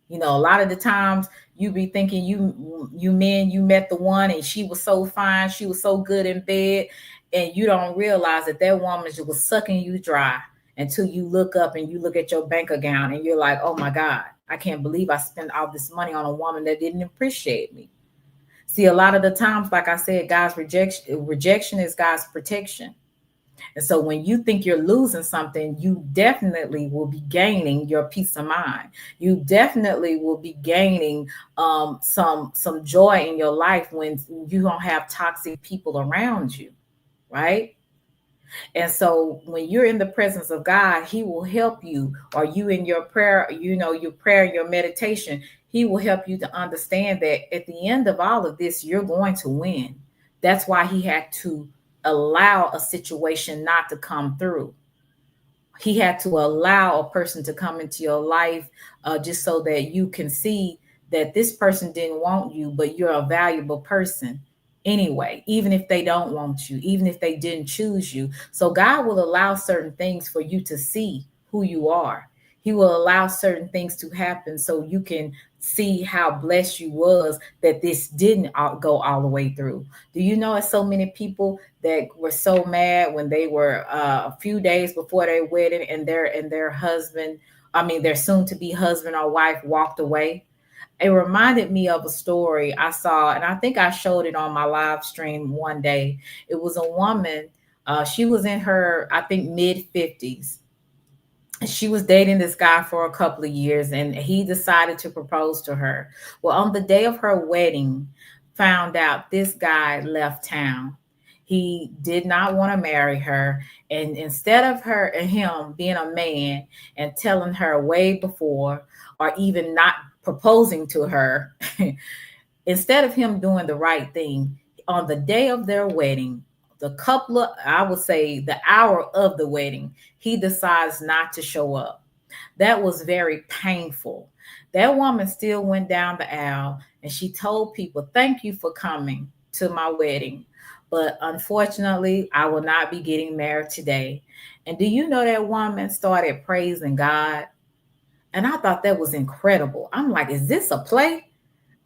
You know, a lot of the times you be thinking you met the one and she was so fine, she was so good in bed, and you don't realize that woman just was sucking you dry until you look up and you look at your bank account and you're like, oh my God, I can't believe I spent all this money on a woman that didn't appreciate me. See, a lot of the times, like I said, God's rejection is God's protection. And so when you think you're losing something, you definitely will be gaining your peace of mind. You definitely will be gaining some joy in your life when you don't have toxic people around you, right? And so when you're in the presence of God, he will help you, or you in your prayer, your prayer, your meditation, he will help you to understand that at the end of all of this, you're going to win. That's why he had to allow a situation not to come through. He had to allow a person to come into your life just so that you can see that this person didn't want you, but you're a valuable person anyway, even if they don't want you, even if they didn't choose you. So God will allow certain things for you to see who you are. He will allow certain things to happen so you can see how blessed you was that this didn't go all the way through. Do you know so many people that were so mad when they were a few days before their wedding and their husband, their soon to be husband or wife walked away? It reminded me of a story I saw, and I think I showed it on my live stream one day. It was a woman. She was in her, I think, mid-50s. She was dating this guy for a couple of years, and he decided to propose to her. Well, on the day of her wedding, found out this guy left town. He did not want to marry her. And instead of her and him being a man and telling her way before, or even not proposing to her, instead of him doing the right thing, on the day of their wedding, I would say the hour of the wedding, he decides not to show up. That was very painful. That woman still went down the aisle and she told people, thank you for coming to my wedding. But unfortunately, I will not be getting married today. And do you know that woman started praising God? And I thought that was incredible. I'm like, is this a play?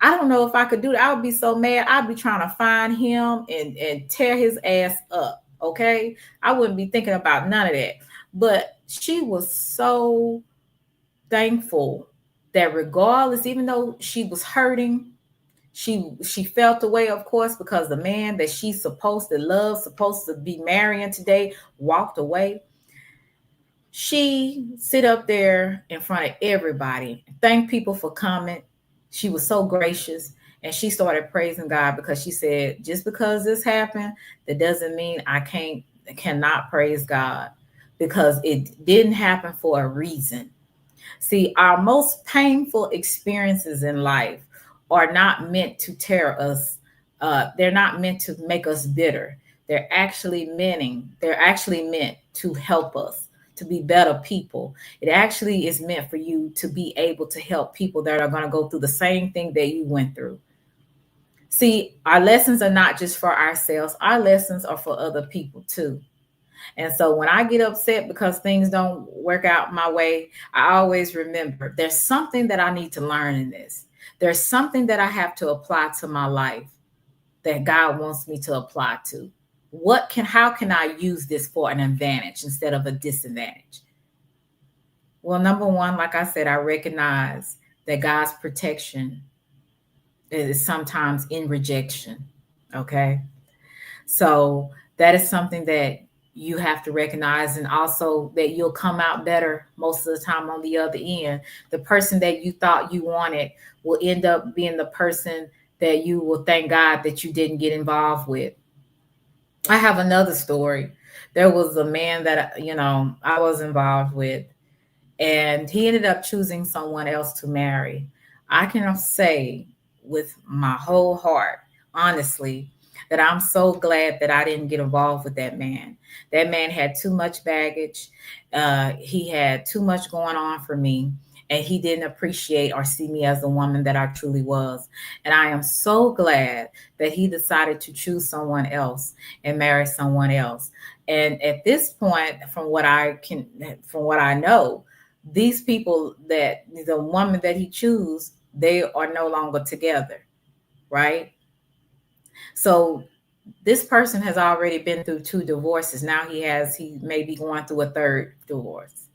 I don't know if I could do that. I would be so mad. I'd be trying to find him and tear his ass up. Okay. I wouldn't be thinking about none of that. But she was so thankful that regardless, even though she was hurting, she felt the way, of course, because the man that she's supposed to love, supposed to be marrying today, walked away. She sit up there in front of everybody, thank people for coming. She was so gracious, and she started praising God because she said, just because this happened, that doesn't mean I cannot praise God, because it didn't happen for a reason. See, our most painful experiences in life are not meant to tear us. They're not meant to make us bitter. They're actually meant to help us to be better people. It actually is meant for you to be able to help people that are going to go through the same thing that you went through. See, our lessons are not just for ourselves. Our lessons are for other people too. And so when I get upset because things don't work out my way, I always remember there's something that I need to learn in this. There's something that I have to apply to my life that God wants me to apply to. How can I use this for an advantage instead of a disadvantage? Well, number one, like I said, I recognize that God's protection is sometimes in rejection. Okay. So that is something that you have to recognize, and also that you'll come out better most of the time on the other end. The person that you thought you wanted will end up being the person that you will thank God that you didn't get involved with. I have another story. There was a man that, I was involved with, and he ended up choosing someone else to marry. I can say with my whole heart, honestly, that I'm so glad that I didn't get involved with that man. That man had too much baggage. He had too much going on for me, and he didn't appreciate or see me as the woman that I truly was. And I am so glad that he decided to choose someone else and marry someone else. And at this point, from what I know, these people, that the woman that he choose, they are no longer together, right? So this person has already been through two divorces. Now he may be going through a third divorce.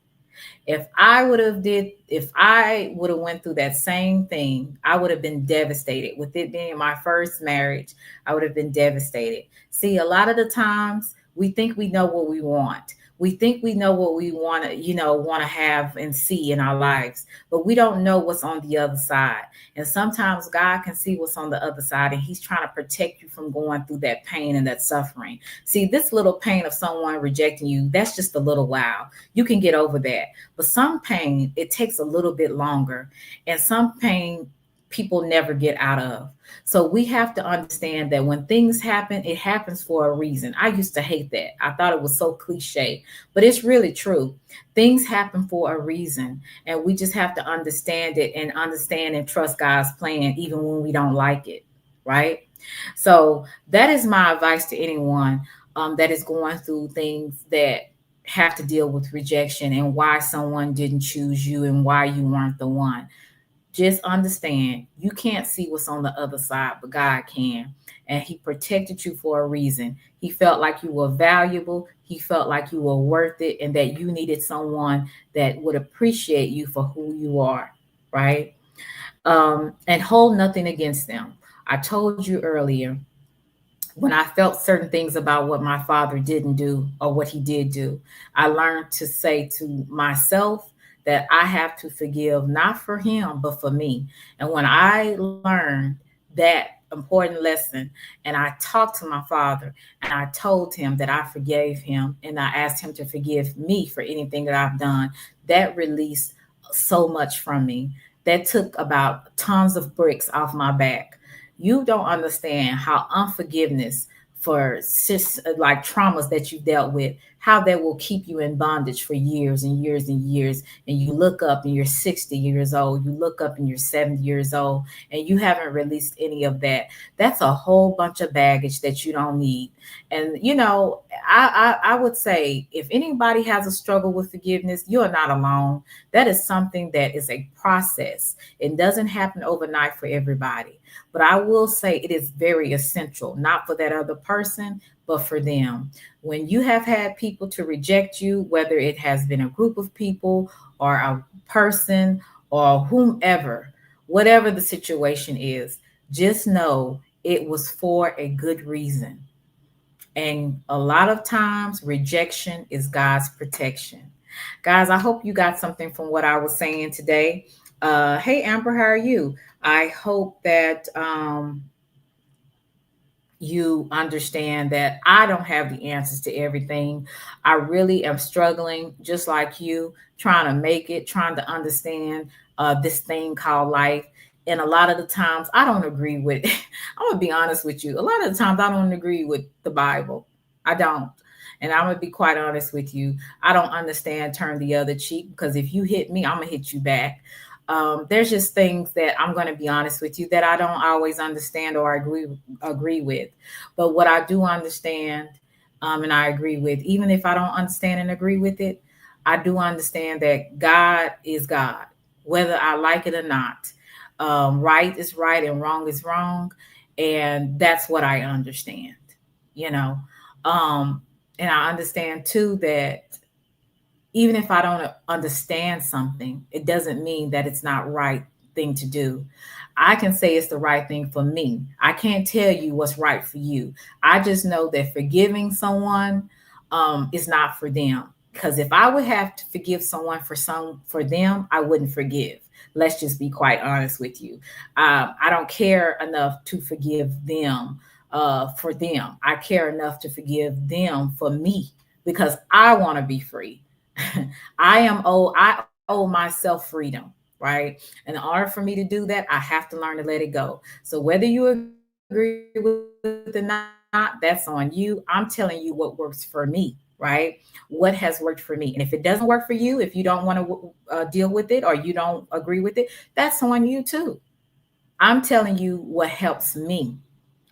If I would have went through that same thing, I would have been devastated. With it being my first marriage, I would have been devastated. See, a lot of the times we think we know what we want. We think we know what we want to have and see in our lives, but we don't know what's on the other side. And sometimes God can see what's on the other side, and he's trying to protect you from going through that pain and that suffering. See, this little pain of someone rejecting you, that's just a little while. You can get over that. But some pain, it takes a little bit longer. And some pain people never get out of. So we have to understand that when things happen, it happens for a reason. I used to hate that. I thought it was so cliche, but it's really true. Things happen for a reason, and we just have to understand it and understand and trust God's plan, even when we don't like it, right? So that is my advice to anyone that is going through things that have to deal with rejection and why someone didn't choose you and why you weren't the one. Just understand, you can't see what's on the other side, but God can. And he protected you for a reason. He felt like you were valuable. He felt like you were worth it, and that you needed someone that would appreciate you for who you are, right? And hold nothing against them. I told you earlier, when I felt certain things about what my father didn't do or what he did do, I learned to say to myself that I have to forgive, not for him, but for me. And when I learned that important lesson, and I talked to my father and I told him that I forgave him and I asked him to forgive me for anything that I've done, that released so much from me. That took about tons of bricks off my back. You don't understand how unforgiveness for like traumas that you dealt with, how that will keep you in bondage for years and years and years. And you look up and you're 60 years old, you look up and you're 70 years old, and you haven't released any of that. That's a whole bunch of baggage that you don't need. And I would say, if anybody has a struggle with forgiveness, you are not alone. That is something that is a process. It doesn't happen overnight for everybody. But I will say it is very essential, not for that other person, but for them. When you have had people to reject you, whether it has been a group of people or a person or whomever, whatever the situation is, just know it was for a good reason. And a lot of times, rejection is God's protection. Guys, I hope you got something from what I was saying today. Hey, Amber, how are you? I hope that you understand that I don't have the answers to everything. I really am struggling, just like you, trying to make it, trying to understand this thing called life. And a lot of the times I don't agree with, I'm going to be honest with you. A lot of the times I don't agree with the Bible. I don't. And I'm going to be quite honest with you. I don't understand turn the other cheek, because if you hit me, I'm going to hit you back. There's just things that I'm going to be honest with you that I don't always understand or agree with. But what I do understand, and I agree with, even if I don't understand and agree with it, I do understand that God is God, whether I like it or not. Right is right and wrong is wrong, and that's what I understand. You know, um, and I understand too that even if I don't understand something, it doesn't mean that it's not right thing to do. I can say it's the right thing for me. I can't tell you what's right for you. I just know that forgiving someone is not for them. Because if I would have to forgive someone for them, I wouldn't forgive. Let's just be quite honest with you. I don't care enough to forgive them for them. I care enough to forgive them for me because I want to be free. I owe myself freedom, right? And in order for me to do that, I have to learn to let it go. So whether you agree with it or not, that's on you. I'm telling you what works for me, right? What has worked for me. And if it doesn't work for you, if you don't want to deal with it or you don't agree with it, that's on you too. I'm telling you what helps me.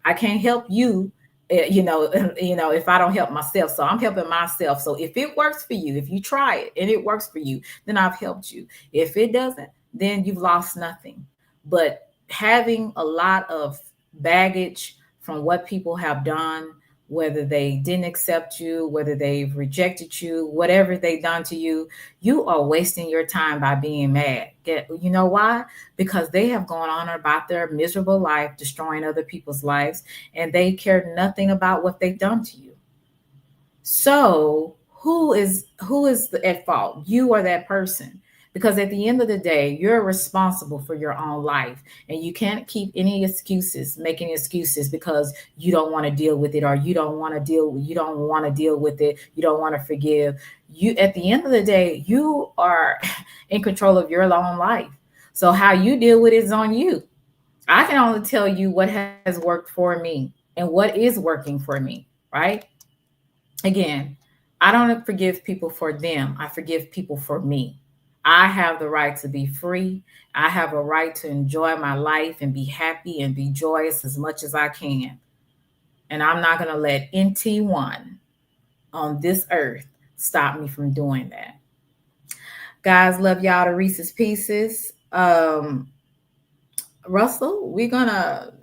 I can't help you, if I don't help myself. So I'm helping myself. So if it works for you, if you try it and it works for you, then I've helped you. If it doesn't, then you've lost nothing. But having a lot of baggage from what people have done, whether they didn't accept you, whether they've rejected you, whatever they've done to you, you are wasting your time by being mad. You know why? Because they have gone on about their miserable life, destroying other people's lives, and they care nothing about what they've done to you. So who is at fault? You or that person? Because at the end of the day, you're responsible for your own life, and you can't keep any excuses, making excuses because you don't want to deal with it, or you don't want to deal with it, you don't want to forgive. You at the end of the day, you are in control of your own life. So how you deal with it is on you. I can only tell you what has worked for me and what is working for me, right? Again, I don't forgive people for them. I forgive people for me. I have the right to be free. I have a right to enjoy my life and be happy and be joyous as much as I can. And I'm not going to let NT1 on this earth stop me from doing that. Guys, love y'all to Reese's Pieces. Russell, we're going to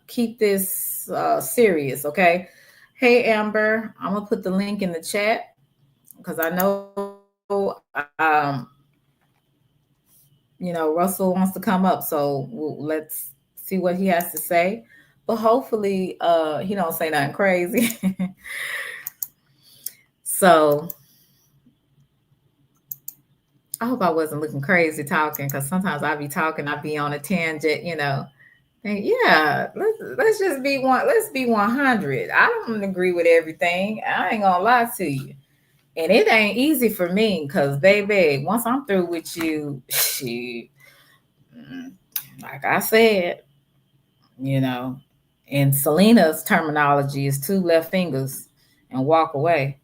keep this serious, okay? Hey, Amber, I'm going to put the link in the chat because I know, Russell wants to come up. So let's see what he has to say. But hopefully he don't say nothing crazy. So I hope I wasn't looking crazy talking, because sometimes I be talking, I be on a tangent. And yeah, let's just be one. Let's be 100. I don't agree with everything. I ain't gonna lie to you. And it ain't easy for me because, baby, once I'm through with you, like I said, you know, in Selena's terminology, is two left fingers and walk away.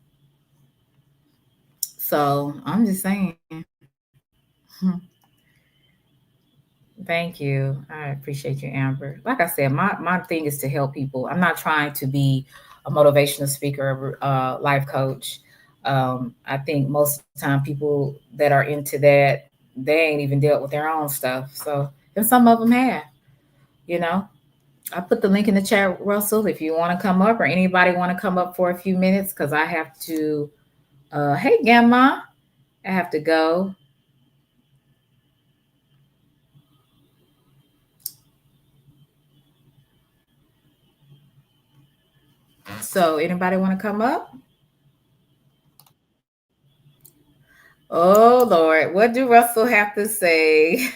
So I'm just saying. Thank you. I appreciate you, Amber. Like I said, my thing is to help people. I'm not trying to be a motivational speaker, life coach. I think most of the time people that are into that, they ain't even dealt with their own stuff. So, and some of them have, you know. I put the link in the chat, Russell, if you want to come up or anybody want to come up for a few minutes, because I have to, hey, Gamma, I have to go. So anybody want to come up? Oh, Lord. What do Russell have to say?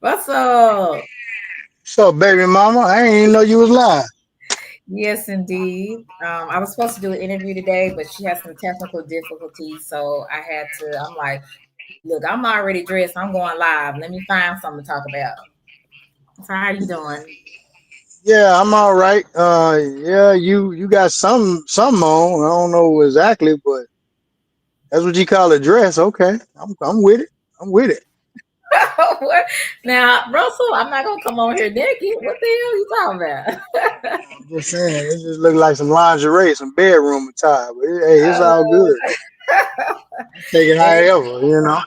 Russell. So, baby mama, I ain't even know you was live. Yes, indeed. I was supposed to do an interview today, but she has some technical difficulties. So I had to, I'm like, look, I'm already dressed. I'm going live. Let me find something to talk about. So how are you doing? Yeah, I'm all right. Yeah, you got some on. I don't know exactly, but that's what you call a dress. Okay, I'm with it. I'm with it. What? Now, Russell, I'm not going to come on here naked. What the hell are you talking about? I'm just saying, it just look like some lingerie, some bedroom attire. But hey, it's all good. Take it Hey, however.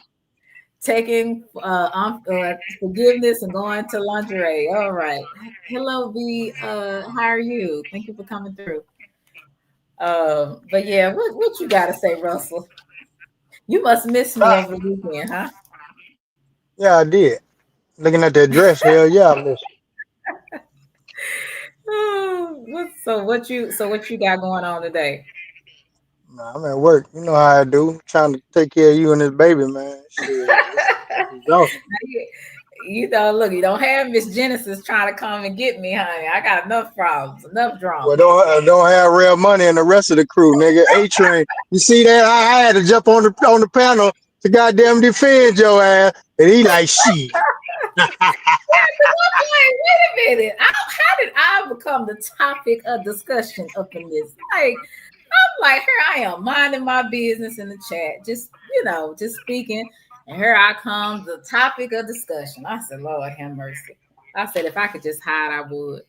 taking forgiveness and going to lingerie. All right. Hello, V. How are you? Thank you for coming through. But yeah, what you got to say, Russell? You must miss me Ah, over the weekend, huh? yeah, I did. Looking at that dress, hell yeah, I miss So what you got going on today? it. Nah, I'm at work. You know how I do. Trying to take care of you and this baby, man. Shit, it's exhausting. Look, you don't have Miss Genesis trying to come and get me, honey. I got enough problems, enough Well, drama. don't have real money and the rest of the crew, nigga. A train. You see that? I had to jump on the panel to goddamn defend your ass, and he like shit. Wait a minute. How did I become the topic of discussion up in this? I'm like, here I am minding my business in the chat, just speaking. And here I come, the topic of discussion. I said, Lord have mercy. I said, if I could just hide, I would.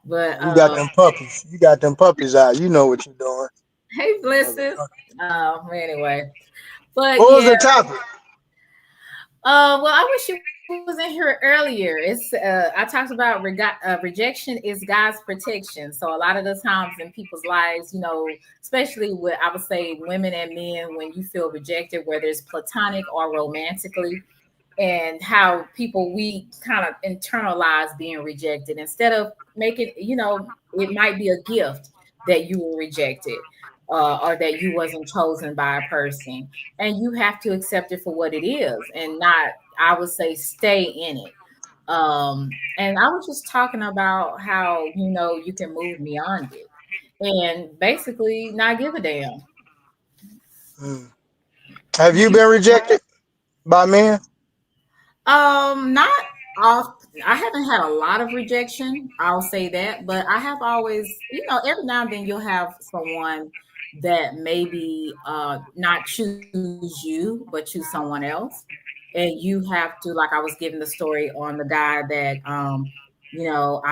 But You got them puppies. You got them puppies out. You know what you're doing. hey, blessings. Motherfucker. Anyway. But What was yeah, the topic? well, I wish you was in here earlier. I talked about rejection is God's protection. So a lot of the times in people's lives, especially with I would say women and men, when you feel rejected, whether it's platonic or romantically, and how we kind of internalize being rejected instead of making, it might be a gift that you were rejected, or that you wasn't chosen by a person, and you have to accept it for what it is and not, I would say, stay in it. And I was just talking about how, you can move beyond it and basically not give a damn. Hmm. Have you been rejected by men? Not off. I haven't had a lot of rejection. I'll say that, but I have always, every now and then you'll have someone that maybe not choose you, but choose someone else, and you have to, like, I was giving the story on the guy that I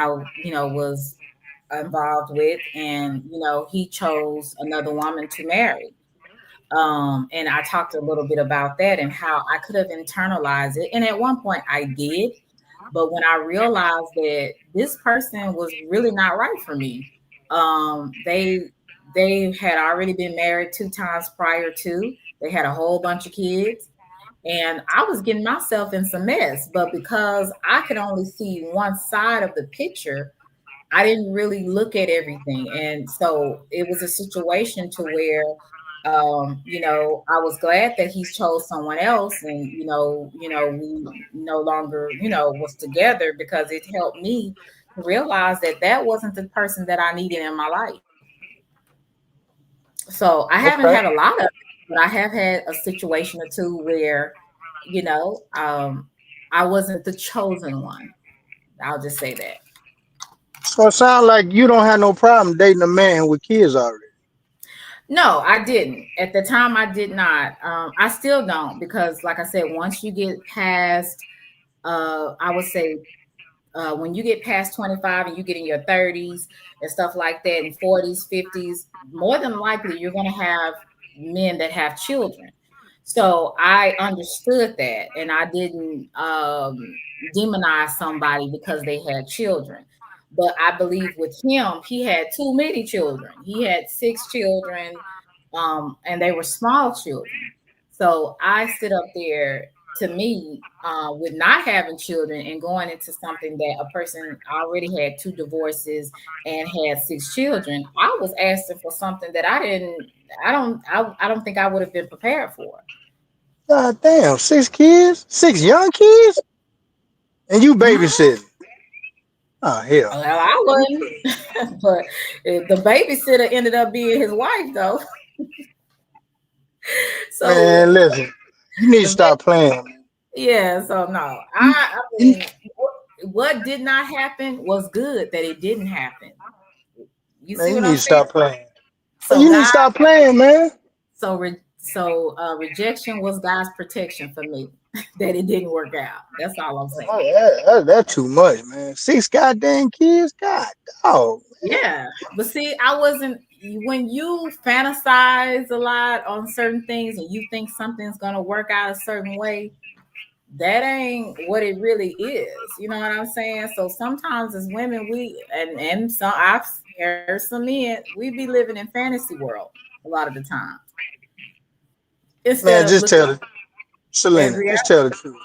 was involved with, and he chose another woman to marry. And I talked a little bit about that and how I could have internalized it. And at one point I did. But when I realized that this person was really not right for me, they had already been married 2 times prior to. They had a whole bunch of kids. And I was getting myself in some mess. But because I could only see one side of the picture, I didn't really look at everything. And so it was a situation to where, I was glad that he chose someone else, and, we no longer, was together, because it helped me to realize that that wasn't the person that I needed in my life. So I haven't Okay. had a lot of it, but I have had a situation or two where, you know, um, I wasn't the chosen one. I'll just say that. So it sounds like you don't have no problem dating a man with kids already. No, I didn't. At the time, I did not. I still don't, because, like I said, once you get past, I would say, when you get past 25 and you get in your 30s and stuff like that, and 40s, 50s, more than likely you're going to have men that have children. So I understood that, and I didn't demonize somebody because they had children. But I believe with him, he had too many children. He had 6 children, and they were small children. So I sit up there, to me, with not having children and going into something that a person already had 2 divorces and had 6 children. I was asking for something that I don't think I would have been prepared for. God damn, 6 kids, 6 young kids, and you Mhm. babysitting. Oh hell Well, no. I wasn't, but the babysitter ended up being his wife, though. So Man, listen, you need to the stop playing. yeah, so no, You, I you, mean, what did not happen was good that it didn't happen. You man, see you what need I'm to saying? stop playing. Man, So you need to God, stop playing, man. rejection was God's protection for me, that it didn't work out. That's all I'm saying. That's too much, man. 6 goddamn kids, God, dog. Yeah, but see, I wasn't. When you fantasize a lot on certain things and you think something's gonna work out a certain way, that ain't what it really is. You know what I'm saying? So sometimes as women, and some I've heard some men, we be living in fantasy world a lot of the time instead Man, of just looking tell it, at Selena. reality. Just tell the truth.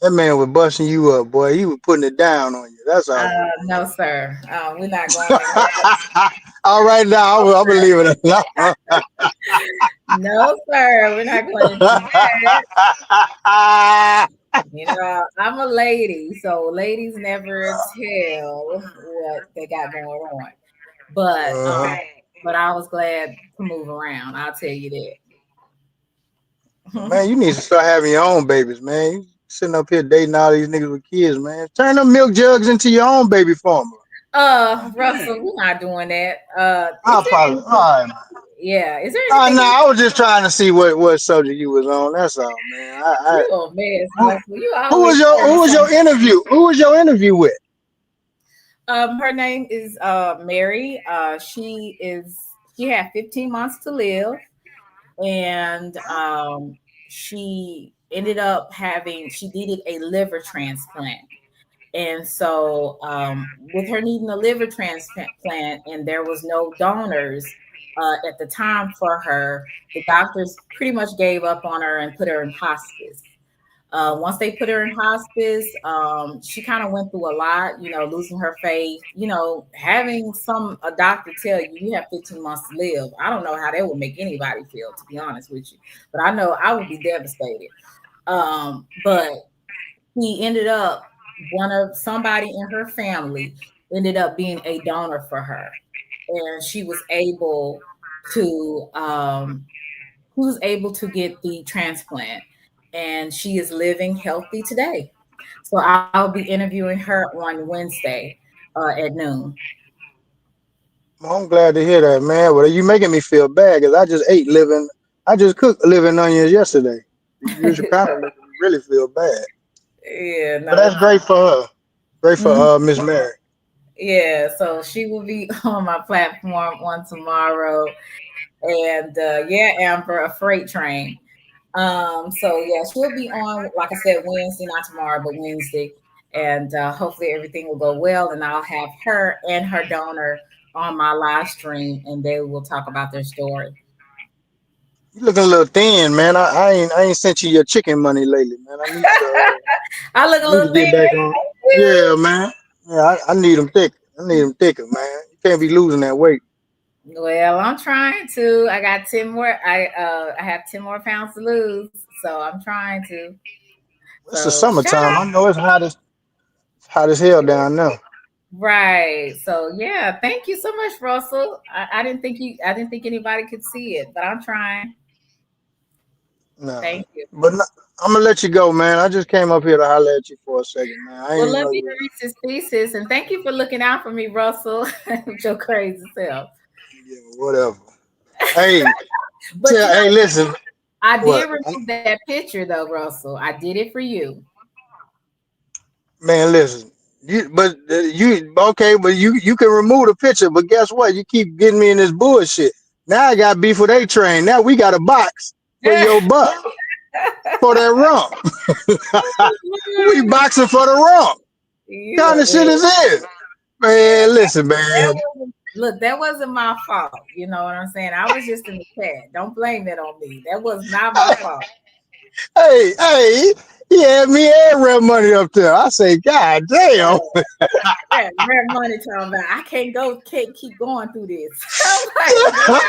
That man was busting you up, boy. He was putting it down on you. That's all. No, sir. We're not going in there. All right, now I'm gonna leave it alone. No, sir. We're not going into that. You know, I'm a lady, so ladies never tell what they got going on. But Uh-huh. I was glad to move around. I'll tell you that. Man, you need to start having your own babies, man. You sitting up here dating all these niggas with kids, man. Turn them milk jugs into your own baby formula. Russell, we're not doing that. Is I'll there probably. All anything? right, man. Yeah, is there anything No, we I was just trying to see what subject you was on. That's all, man. you a mess, Who, Russell? You who was always your starting who was your something. interview? Who was your interview with? Her name is Mary. She had 15 months to live, and she needed a liver transplant. And so, with her needing a liver transplant, and there was no donors at the time for her, the doctors pretty much gave up on her and put her in hospice. Once they put her in hospice, she kind of went through a lot, losing her faith, having a doctor tell you you have 15 months to live. I don't know how that would make anybody feel, to be honest with you, but I know I would be devastated. But he ended up somebody in her family ended up being a donor for her, and to she was able to get the transplant, and she is living healthy today. So I'll be interviewing her on Wednesday at noon. Well, I'm glad to hear that, man. Well, you making me feel bad because I just cooked living onions yesterday. You should kind of make me really feel bad. Yeah, But no. that's great for her. Great for Mhm. Miss Mary. Yeah, so she will be on my platform on tomorrow. And yeah, Amber, a freight train. So yeah, she'll be on, like I said, Wednesday, not tomorrow, but Wednesday. And hopefully everything will go well. And I'll have her and her donor on my live stream, and they will talk about their story. You looking a little thin, man. I ain't sent you your chicken money lately, man. I look a I need to little thin. get back on. Yeah, man. Yeah, I need them thick. I need them thicker, man. You can't be losing that weight. Well, I'm trying to. I got 10 more. I have 10 more pounds to lose, so I'm trying to. It's the So shout summertime. out. I know it's hot as hell down there. Right. So yeah, thank you so much, Russell. I didn't think anybody could see it, but I'm trying. No, Thank you. but no, I'm gonna let you go, man. I just came up here to holler at you for a second, man. I Well, ain't love know you you. to Reese's Pieces, and thank you for looking out for me, Russell, with your crazy self. Yeah, whatever. Hey, But you know, hey, listen. I did What, remove that picture though, Russell. I did it for you. man? Listen. You okay? But you can remove the picture. But guess what? You keep getting me in this bullshit. Now I got beef with A Train. Now we got a box for your butt for that rump. We boxing for the rump. You Kind a of shit is mess. it, Yeah, man? Listen, that man. look, that wasn't my fault. You know what I'm saying? I was just in the chat. Don't blame it on me. That was not my fault. Hey, he had me and Red Money up there. I say, God damn. Red money talking about can't keep going through this. I'm like, what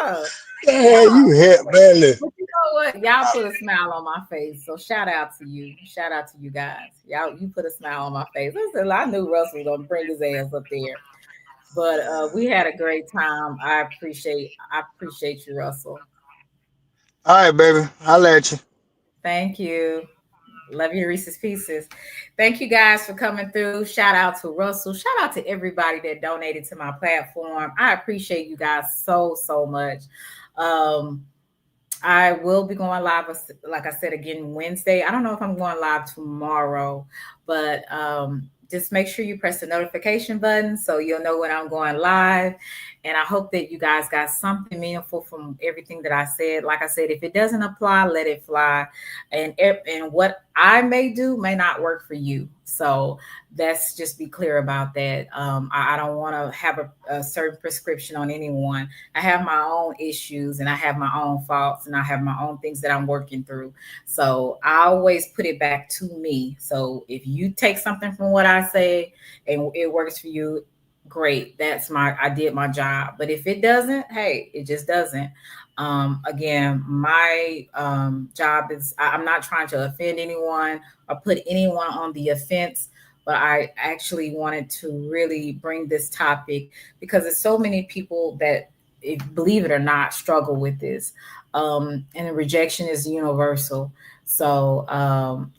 up? Yeah, you hit, man. Listen. But you know what? Y'all put a smile on my face. So shout out to you. Shout out to you guys. You put a smile on my face. I knew Russell was gonna bring his ass up there. But we had a great time. I appreciate you, Russell. All right, baby. I'll let you. Thank you. Love you, Reese's Pieces. Thank you guys for coming through. Shout out to Russell. Shout out to everybody that donated to my platform. I appreciate you guys so, so much. Um, I will be going live, like I said, again Wednesday. I don't know if I'm going live tomorrow, but just make sure you press the notification button so you'll know when I'm going live. And I hope that you guys got something meaningful from everything that I said. Like I said, if it doesn't apply, let it fly. And what I may do may not work for you. So let's just be clear about that. I don't want to have a certain prescription on anyone. I have my own issues and I have my own faults and I have my own things that I'm working through. So I always put it back to me. So if you take something from what I say and it works for you, great. I did my job. But if it doesn't, hey, it just doesn't. Again, my job is, I'm not trying to offend anyone or put anyone on the offense, but I actually wanted to really bring this topic because there's so many people that, believe it or not, struggle with this. And rejection is universal. So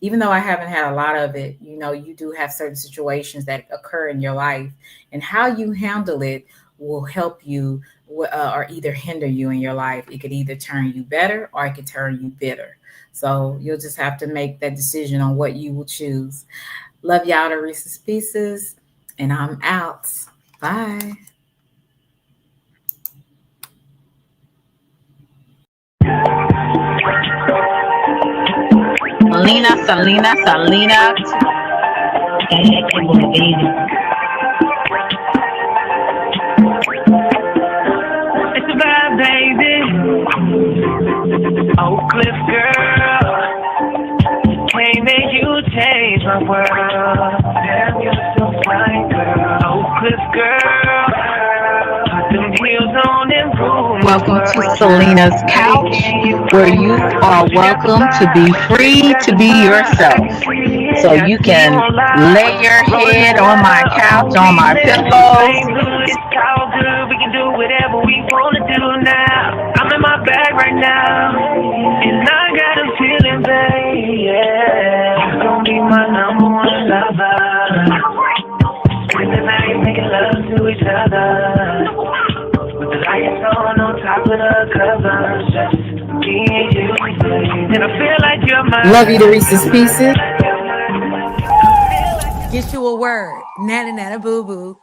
even though I haven't had a lot of it, you do have certain situations that occur in your life, and how you handle it will help you or either hinder you in your life. It could either turn you better or it could turn you bitter. So you'll just have to make that decision on what you will choose. Love y'all to Reese's Pieces, and I'm out. Bye. Selena. It's a vibe, baby. Oak Cliff girl, can't make you change my world. Damn, you're so fine, girl. Oak Cliff girl, put them heels on and prove. Welcome to Selena's Couch, where you are welcome to be free to be yourself. So you can lay your head on my couch, on my pillows. It's all good, we can do whatever we wanna do now. I'm in my bag right now, and I got a feeling, babe, yeah. You're gonna be my number one lover. Spend the night making love to each other, with the lights on top of the covers, just me and you, babe. And I feel like you're my Love you to Reese's Pieces. Get you a word. Nana boo boo.